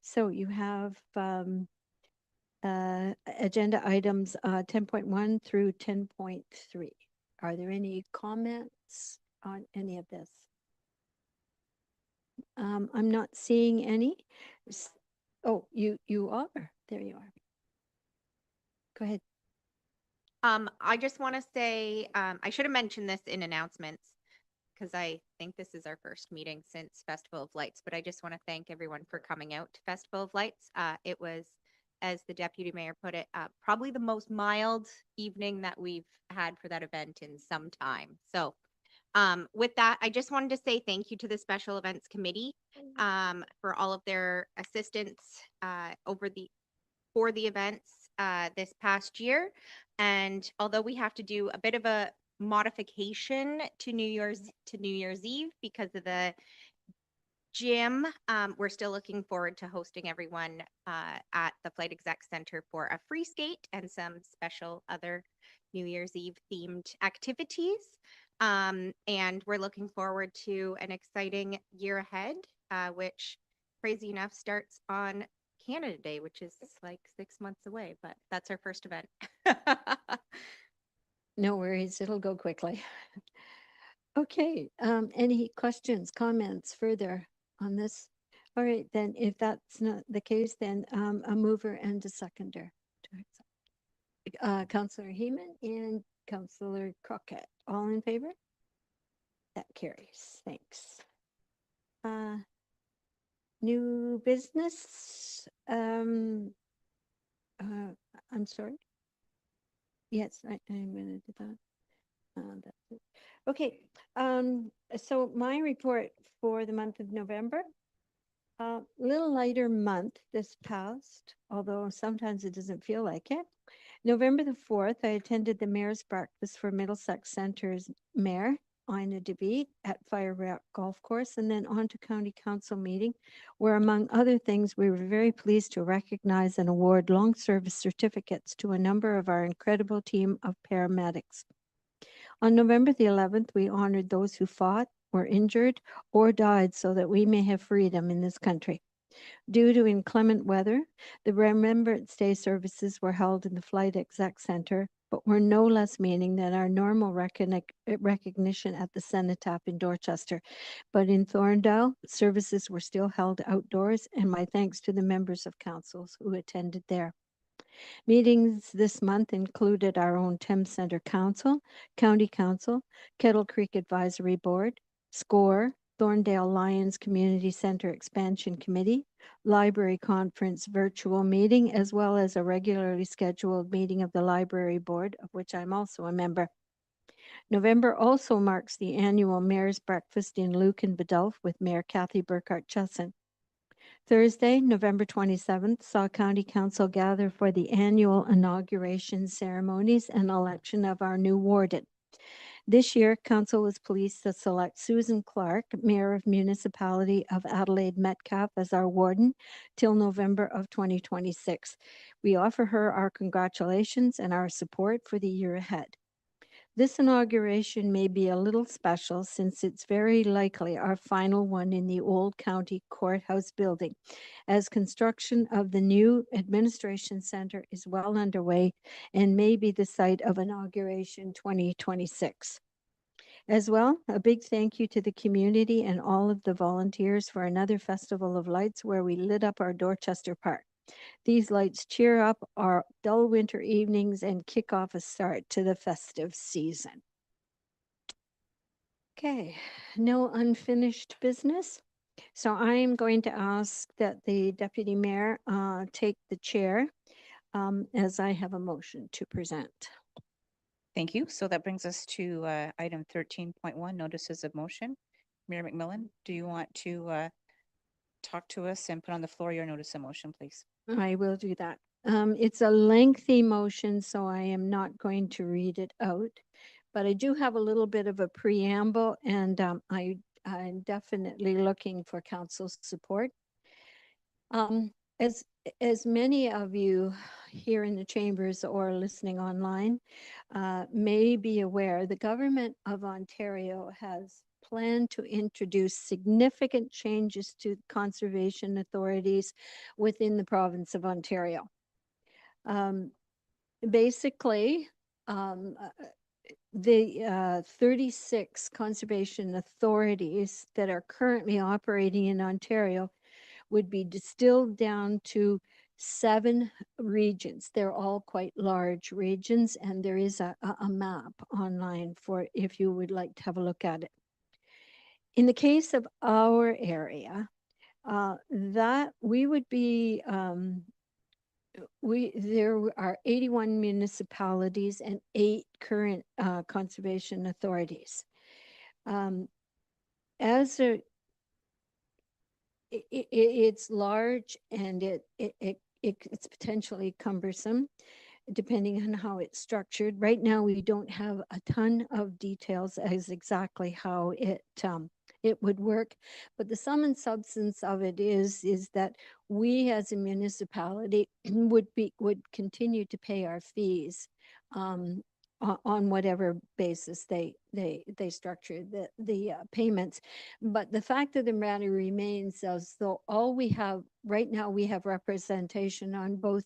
So you have agenda items 10.1 through 10.3. Are there any comments on any of this? I'm not seeing any. Oh, you are. There you are. Go ahead. I just want to say, I should have mentioned this in announcements because I think this is our first meeting since Festival of Lights, but I just want to thank everyone for coming out to Festival of Lights. It was, as the deputy mayor put it, probably the most mild evening that we've had for that event in some time. So with that, I just wanted to say thank you to the Special Events Committee for all of their assistance for the events this past year. And although we have to do a bit of a modification to New Year's Eve because of the gym, we're still looking forward to hosting everyone at the Flight Exec Center for a free skate and some special other New Year's Eve themed activities. And we're looking forward to an exciting year ahead, which crazy enough starts on Canada Day, which is like 6 months away, but that's our first event. No worries, it'll go quickly. Okay, any questions, comments further on this? All right, then if that's not the case, then a mover and a seconder. Councillor Heeman and Councillor Crockett, all in favor? That carries, thanks. New business, I'm sorry. Yes, I'm gonna do that. That's it. Okay, so my report for the month of November, a little lighter month this past, although sometimes it doesn't feel like it. November the 4th, I attended the Mayor's Breakfast for Middlesex Center's Mayor, Ina DeVete, at Fire Rock Golf Course, and then on to County Council meeting, where among other things, we were very pleased to recognize and award long service certificates to a number of our incredible team of paramedics. On November the 11th, we honored those who fought, were injured, or died so that we may have freedom in this country. Due to inclement weather, the Remembrance Day services were held in the Flight Exec Center, but were no less meaning than our normal recognition at the Cenotaph in Dorchester. But in Thorndale, services were still held outdoors, and my thanks to the members of councils who attended there. Meetings this month included our own Thames Center Council, County Council, Kettle Creek Advisory Board, SCORE, Thorndale Lions Community Center Expansion Committee, Library Conference virtual meeting, as well as a regularly scheduled meeting of the Library Board, of which I'm also a member. November also marks the annual Mayor's Breakfast in Luke and Biddulph with Mayor Kathy Burkhart-Chesson. Thursday, November 27th, saw County Council gather for the annual inauguration ceremonies and election of our new warden. This year, Council was pleased to select Susan Clerk, Mayor of Municipality of Adelaide Metcalfe, as our warden till November of 2026. We offer her our congratulations and our support for the year ahead. This inauguration may be a little special since it's very likely our final one in the old county courthouse building, as construction of the new administration center is well underway and may be the site of inauguration 2026. As well, a big thank you to the community and all of the volunteers for another Festival of Lights where we lit up our Dorchester Park. These lights cheer up our dull winter evenings and kick off a start to the festive season. Okay, no unfinished business. So I'm going to ask that the deputy mayor take the chair as I have a motion to present. Thank you. So that brings us to item 13.1, notices of motion. Mayor McMillan, do you want to talk to us and put on the floor your notice of motion, please? I will do that. It's a lengthy motion, so I am not going to read it out. But I do have a little bit of a preamble, and I'm definitely looking for council's support. As as many of you here in the chambers or listening online may be aware, the government of Ontario has planned to introduce significant changes to conservation authorities within the province of Ontario. Basically, the 36 conservation authorities that are currently operating in Ontario would be distilled down to 7 regions. They're all quite large regions, and there is a map online for if you would like to have a look at it. In the case of our area, that we would be there are 81 municipalities and 8 current conservation authorities. As a it's large and it's potentially cumbersome depending on how it's structured. Right now, we don't have a ton of details as exactly how it would work, but the sum and substance of it is that we as a municipality would continue to pay our fees on whatever basis they structure the payments. But the fact of the matter remains as though all we have right now, we have representation on both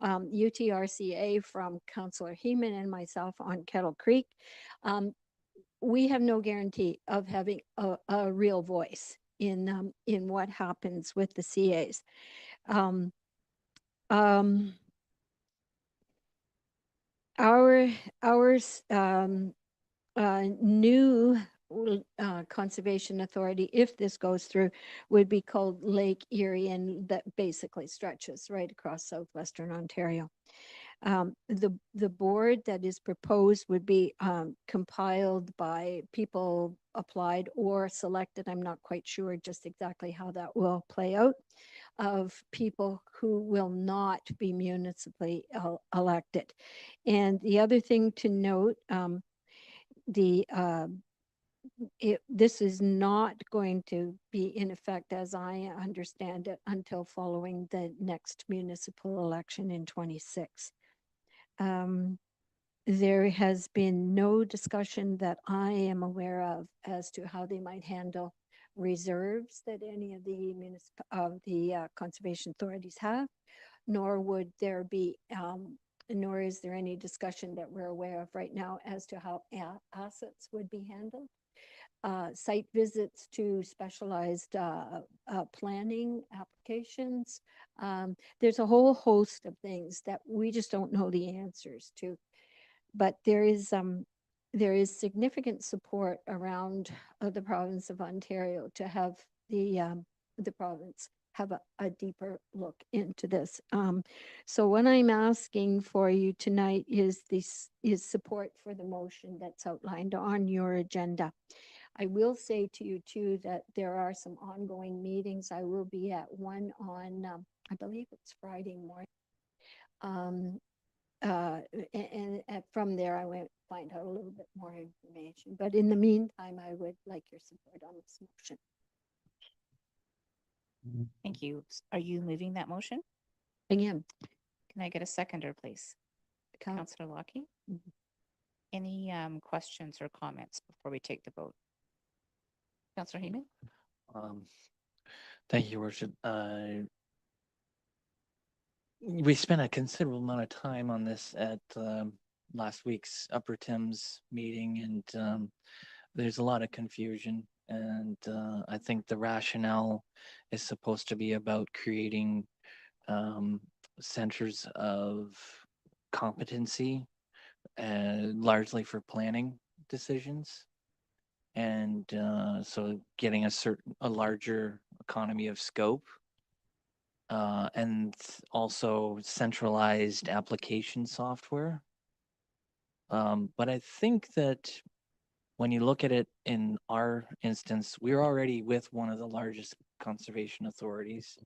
UTRCA from Councillor Heeman and myself on Kettle Creek. We have no guarantee of having a real voice in what happens with the CAs. Our new conservation authority, if this goes through, would be called Lake Erie, and that basically stretches right across southwestern Ontario. The board that is proposed would be compiled by people applied or selected. I'm not quite sure just exactly how that will play out, of people who will not be municipally elected. And the other thing to note, this is not going to be in effect, as I understand it, until following the next municipal election in 26. There has been no discussion that I am aware of as to how they might handle reserves that any of the conservation authorities have, nor would there be nor is there any discussion that we're aware of right now as to how assets would be handled. Site visits to specialized planning applications. There's a whole host of things that we just don't know the answers to. But there is significant support around the province of Ontario to have the province have a deeper look into this. So what I'm asking for you tonight is support for the motion that's outlined on your agenda. I will say to you too that there are some ongoing meetings. I will be at one on, I believe it's Friday morning. And from there, I went find out a little bit more information. But in the meantime, I would like your support on this motion. Thank you. Are you moving that motion? Again, Can I get a seconder, please? Councillor Lockie? Any questions or comments before we take the vote? Councillor Heeman? Thank you, Your Worship. We spent a considerable amount of time on this at last week's Upper Thames meeting, and there's a lot of confusion, and I think the rationale is supposed to be about creating centers of competency, largely for planning decisions. And so getting a larger economy of scope, and also centralized application software. But I think that when you look at it in our instance, we're already with one of the largest conservation authorities.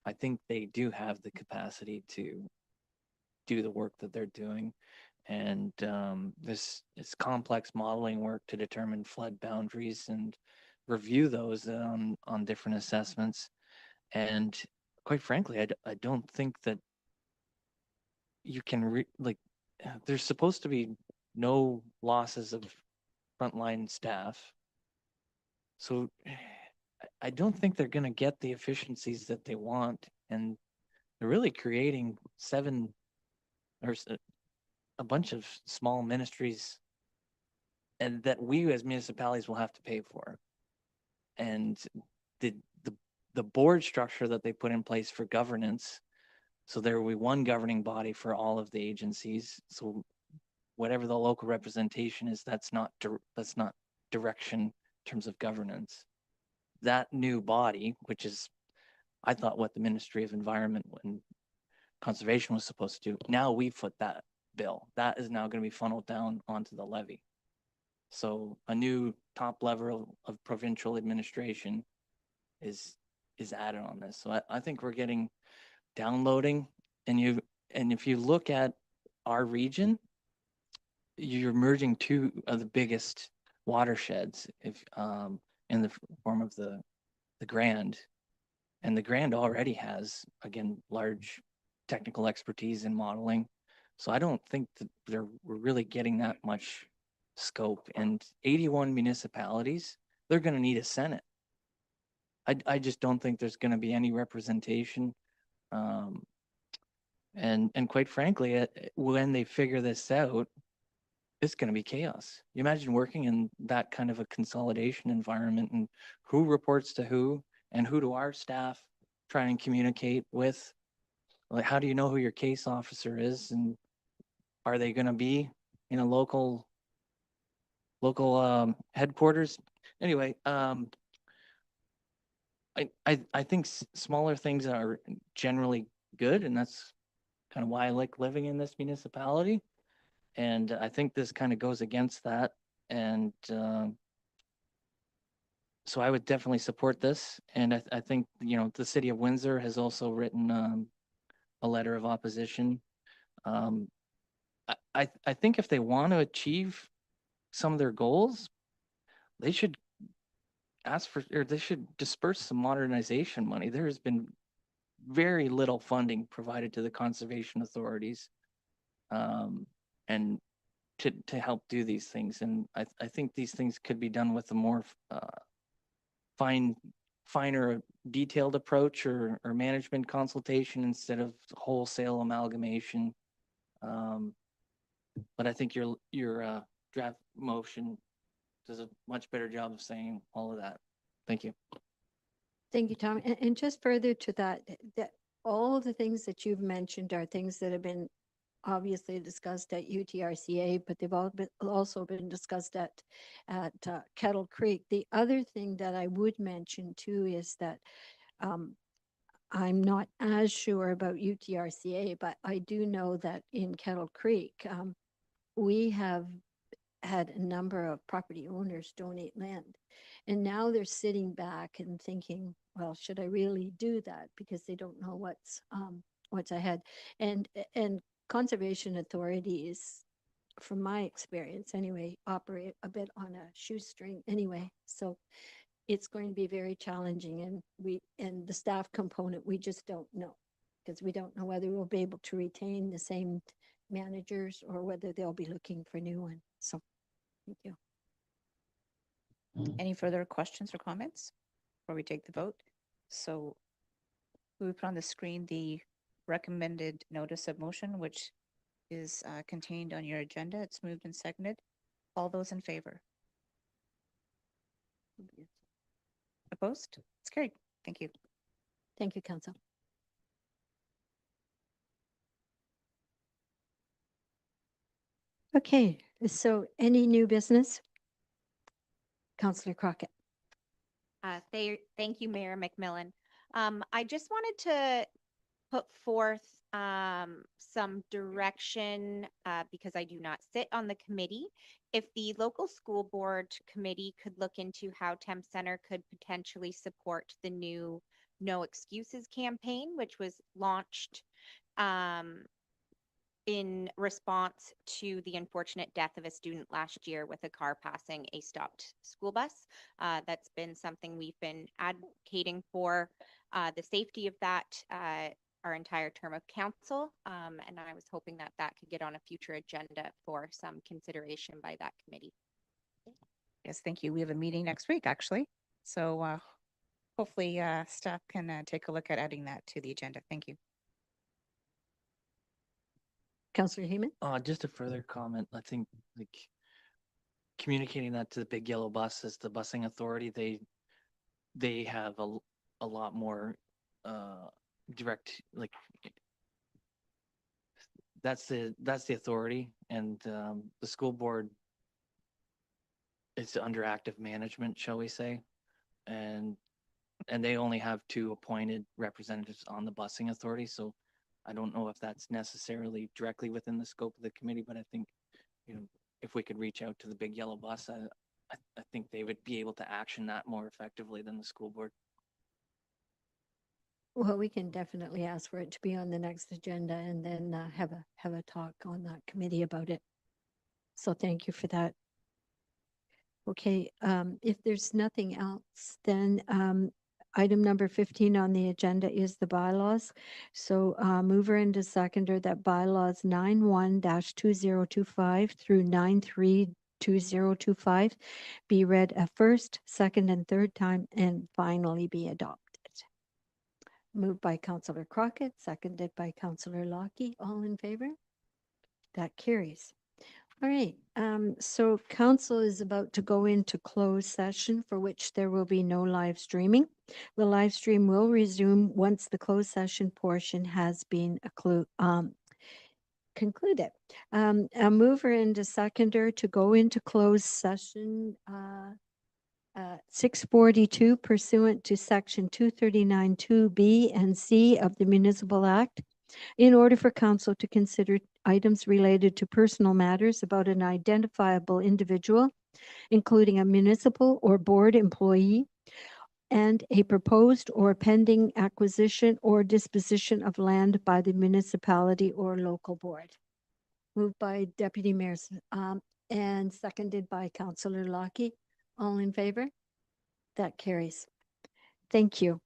I think they do have the capacity to do the work that they're doing. And this is complex modeling work to determine flood boundaries and review those on different assessments. And quite frankly, I don't think that you can there's supposed to be no losses of frontline staff. So I don't think they're going to get the efficiencies that they want. And they're really creating a bunch of small ministries, and that we as municipalities will have to pay for. And the the board structure that they put in place for governance, so there will be one governing body for all of the agencies. So whatever the local representation is, that's not direction in terms of governance. That new body, which is, I thought, what the Ministry of Environment and Conservation was supposed to do. Now we foot that bill. That is now going to be funneled down onto the levy. So a new top level of provincial administration is added on this. So I think we're getting downloading, and if you look at our region, you're merging two of the biggest watersheds in the form of the Grand. And the Grand already has, again, large technical expertise in modeling. So I don't think that we're really getting that much scope. And 81 municipalities, they're going to need a Senate. I just don't think there's going to be any representation. And quite frankly, when they figure this out, it's going to be chaos. You imagine working in that kind of a consolidation environment, and who reports to who, and who do our staff try and communicate with? Like, how do you know who your case officer is, and are they going to be in a local headquarters? Anyway, I think smaller things are generally good, and that's kind of why I like living in this municipality. And I think this kind of goes against that. And so I would definitely support this. And I think, the city of Windsor has also written a letter of opposition. I think if they want to achieve some of their goals, they should they should disperse some modernization money. There has been very little funding provided to the conservation authorities, and to help do these things. And I think these things could be done with a more finer, detailed approach, or management consultation instead of wholesale amalgamation. But I think your draft motion does a much better job of saying all of that. Thank you. Thank you, Tom. And just further to that, that all of the things that you've mentioned are things that have been obviously discussed at UTRCA, but they've also been discussed at Kettle Creek. The other thing that I would mention too is that I'm not as sure about UTRCA, but I do know that in Kettle Creek, we have had a number of property owners donate land. And now they're sitting back and thinking, well, should I really do that? Because they don't know what's ahead. And conservation authorities, from my experience anyway, operate a bit on a shoestring anyway. So it's going to be very challenging, and the staff component, we just don't know, because we don't know whether we'll be able to retain the same managers or whether they'll be looking for new ones. So thank you. Any further questions or comments before we take the vote? So we put on the screen the recommended notice of motion, which is contained on your agenda. It's moved and seconded. All those in favor? Opposed? It's carried. Thank you. Thank you, Council. Okay, so any new business? Councillor Crockett. Thank you, Mayor McMillan. I just wanted to put forth some direction because I do not sit on the committee. If the local school board committee could look into how Thames Center could potentially support the new No Excuses campaign, which was launched in response to the unfortunate death of a student last year with a car passing a stopped school bus. That's been something we've been advocating for, the safety of that our entire term of council. And I was hoping that that could get on a future agenda for some consideration by that committee. Yes, thank you. We have a meeting next week, actually. So hopefully staff can take a look at adding that to the agenda. Thank you. Councillor Heeman. Just a further comment, I think like communicating that to the Big Yellow Bus as the busing authority, they have a lot more direct, like that's the authority, and the school board is under active management, shall we say, and they only have 2 appointed representatives on the busing authority, so I don't know if that's necessarily directly within the scope of the committee, but I think, you know, if we could reach out to the Big Yellow Bus, I think they would be able to action that more effectively than the school board. Well, we can definitely ask for it to be on the next agenda and then have a talk on that committee about it. So thank you for that. Okay, if there's nothing else, then item number 15 on the agenda is the bylaws. So mover and a seconder that bylaws 91-2025 through 93-2025 be read a first, second, and third time and finally be adopted. Moved by Councillor Crockett, seconded by Councillor Lockie. All in favor? That carries. All right, so council is about to go into closed session for which there will be no live streaming. The live stream will resume once the closed session portion has been concluded. A mover and a seconder to go into closed session 642 pursuant to section 239(2)(b) and (c) of the Municipal Act in order for council to consider items related to personal matters about an identifiable individual, including a municipal or board employee, and a proposed or pending acquisition or disposition of land by the municipality or local board. Moved by Deputy Mayor and seconded by Councillor Lockie. All in favor? That carries. Thank you.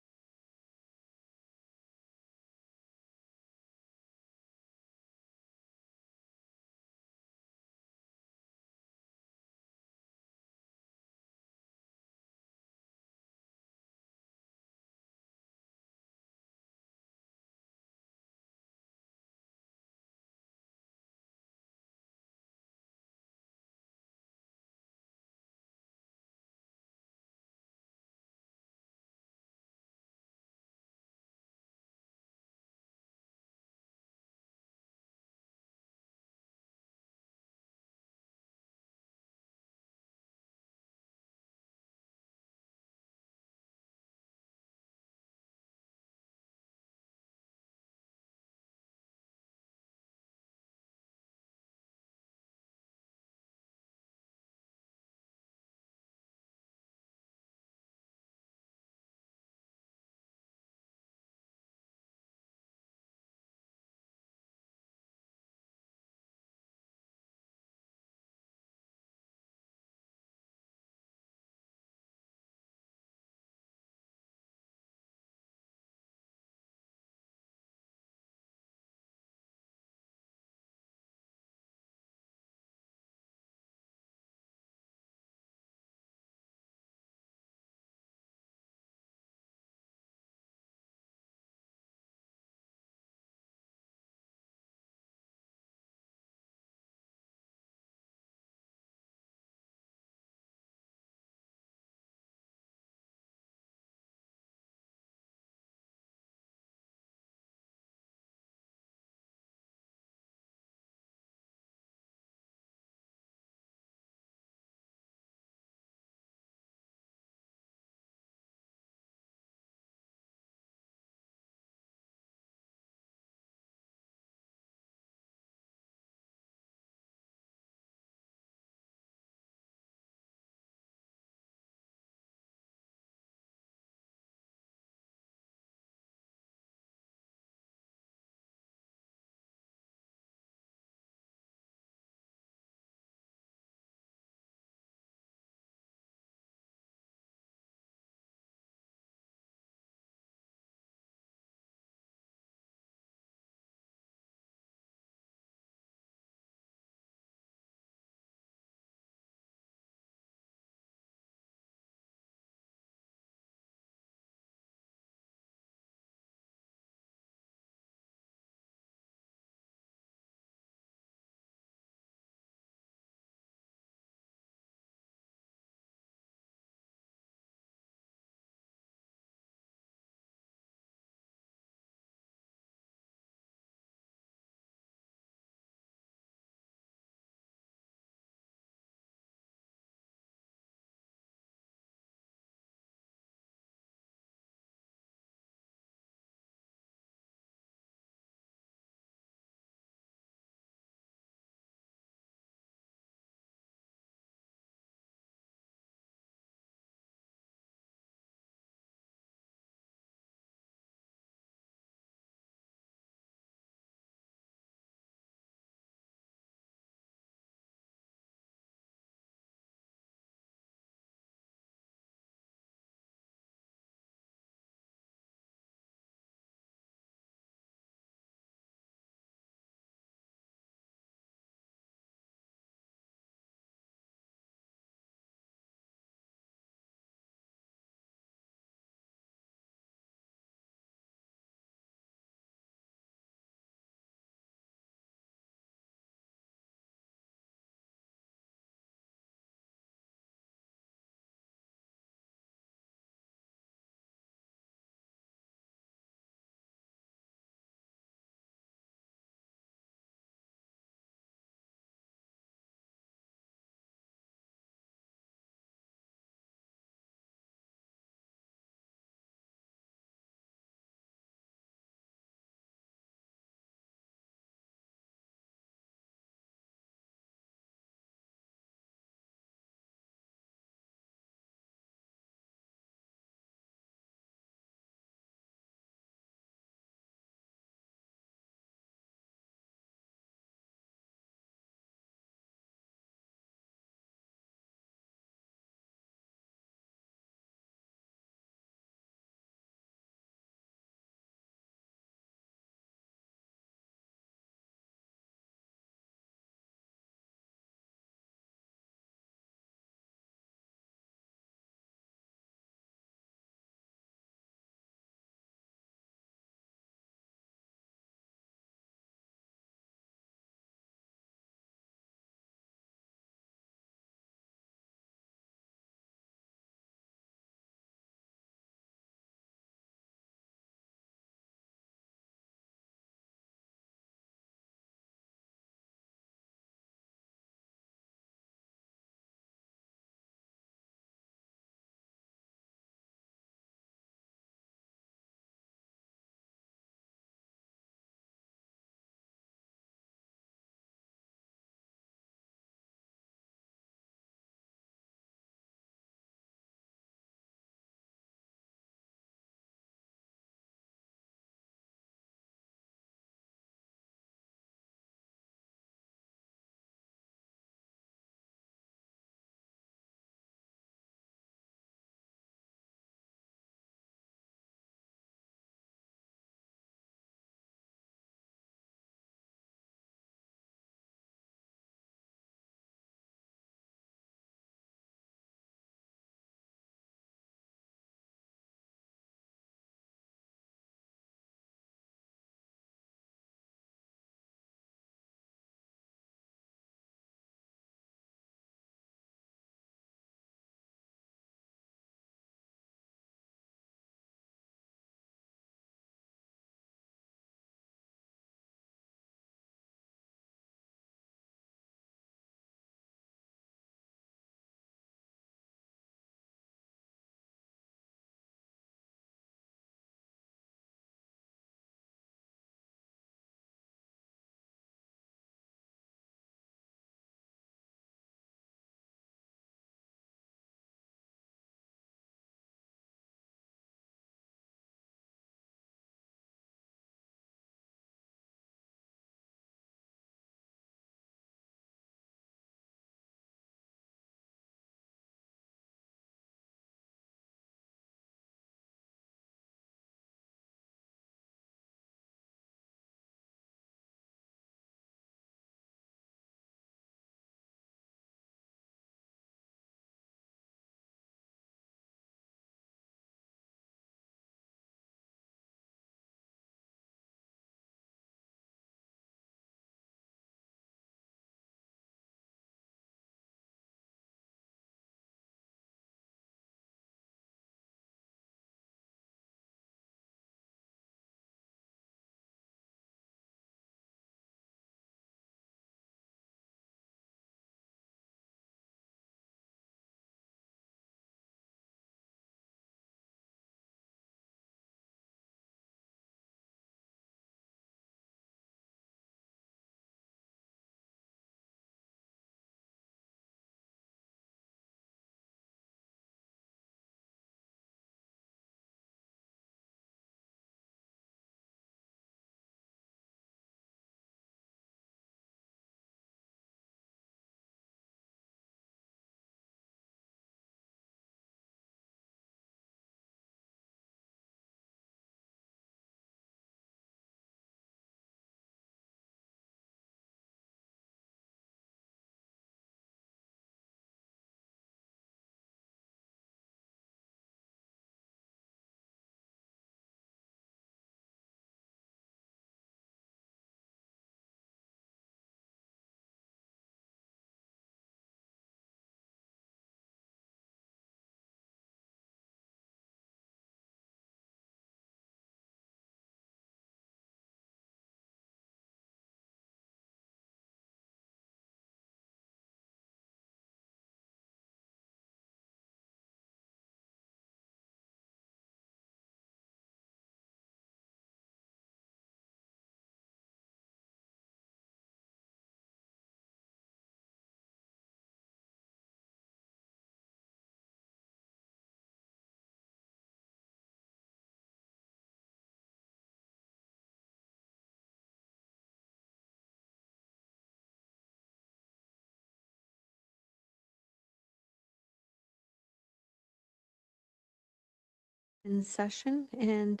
in session, and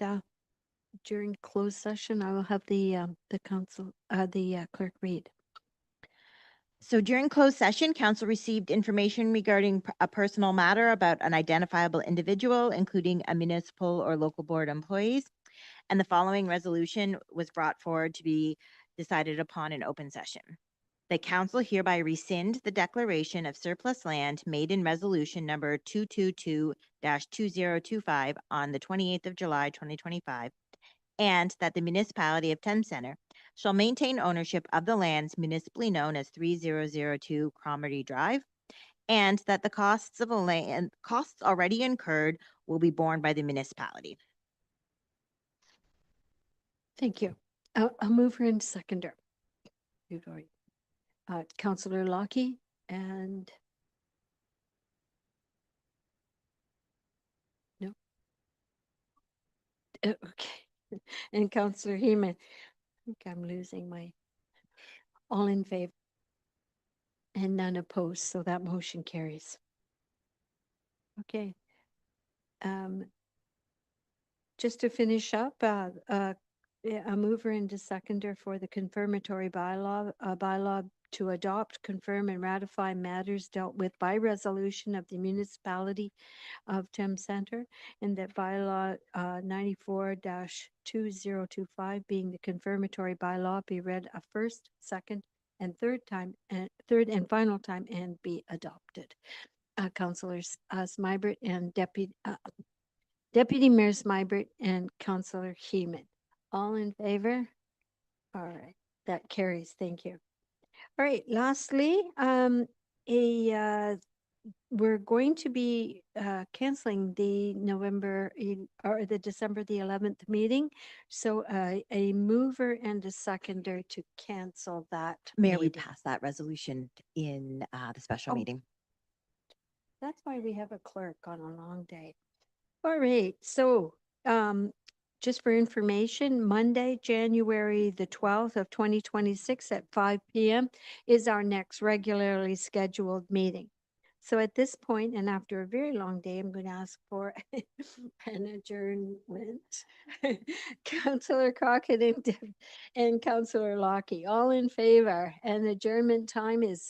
during closed session, I will have the clerk read. So during closed session, council received information regarding a personal matter about an identifiable individual, including a municipal or local board employees. And the following resolution was brought forward to be decided upon in open session. The council hereby rescind the declaration of surplus land made in resolution number 222-2025 on the 28th of July, 2025, and that the municipality of Thames Center shall maintain ownership of the lands municipally known as 3002 Cromarty Drive, and that the costs of the land, costs already incurred will be borne by the municipality. Thank you. I'll move her into seconder. You've already, Councillor Lockie and no. Okay, and Councillor Heeman. I think I'm losing my, all in favor and none opposed, so that motion carries. Okay. Just to finish up, a mover into seconder for the confirmatory bylaw to adopt, confirm, and ratify matters dealt with by resolution of the municipality of Thames Center, and that bylaw 94-2025 being the confirmatory bylaw be read a first, second, and third and final time and be adopted. Councillors Smybert and Deputy Mayor Smybert and Councillor Heeman. All in favor? All right, that carries. Thank you. All right, lastly, we're going to be canceling the or the December the 11th meeting. So a mover and a seconder to cancel that Mayor, we meeting. passed that resolution in the special Oh. meeting. That's why we have a clerk on a long day. All right, so just for information, Monday, January the 12th of 2026 at 5 p.m. is our next regularly scheduled meeting. So at this point, and after a very long day, I'm going to ask for an adjournment. Councillor Crockett and Councillor Lockie, all in favor. And adjournment time is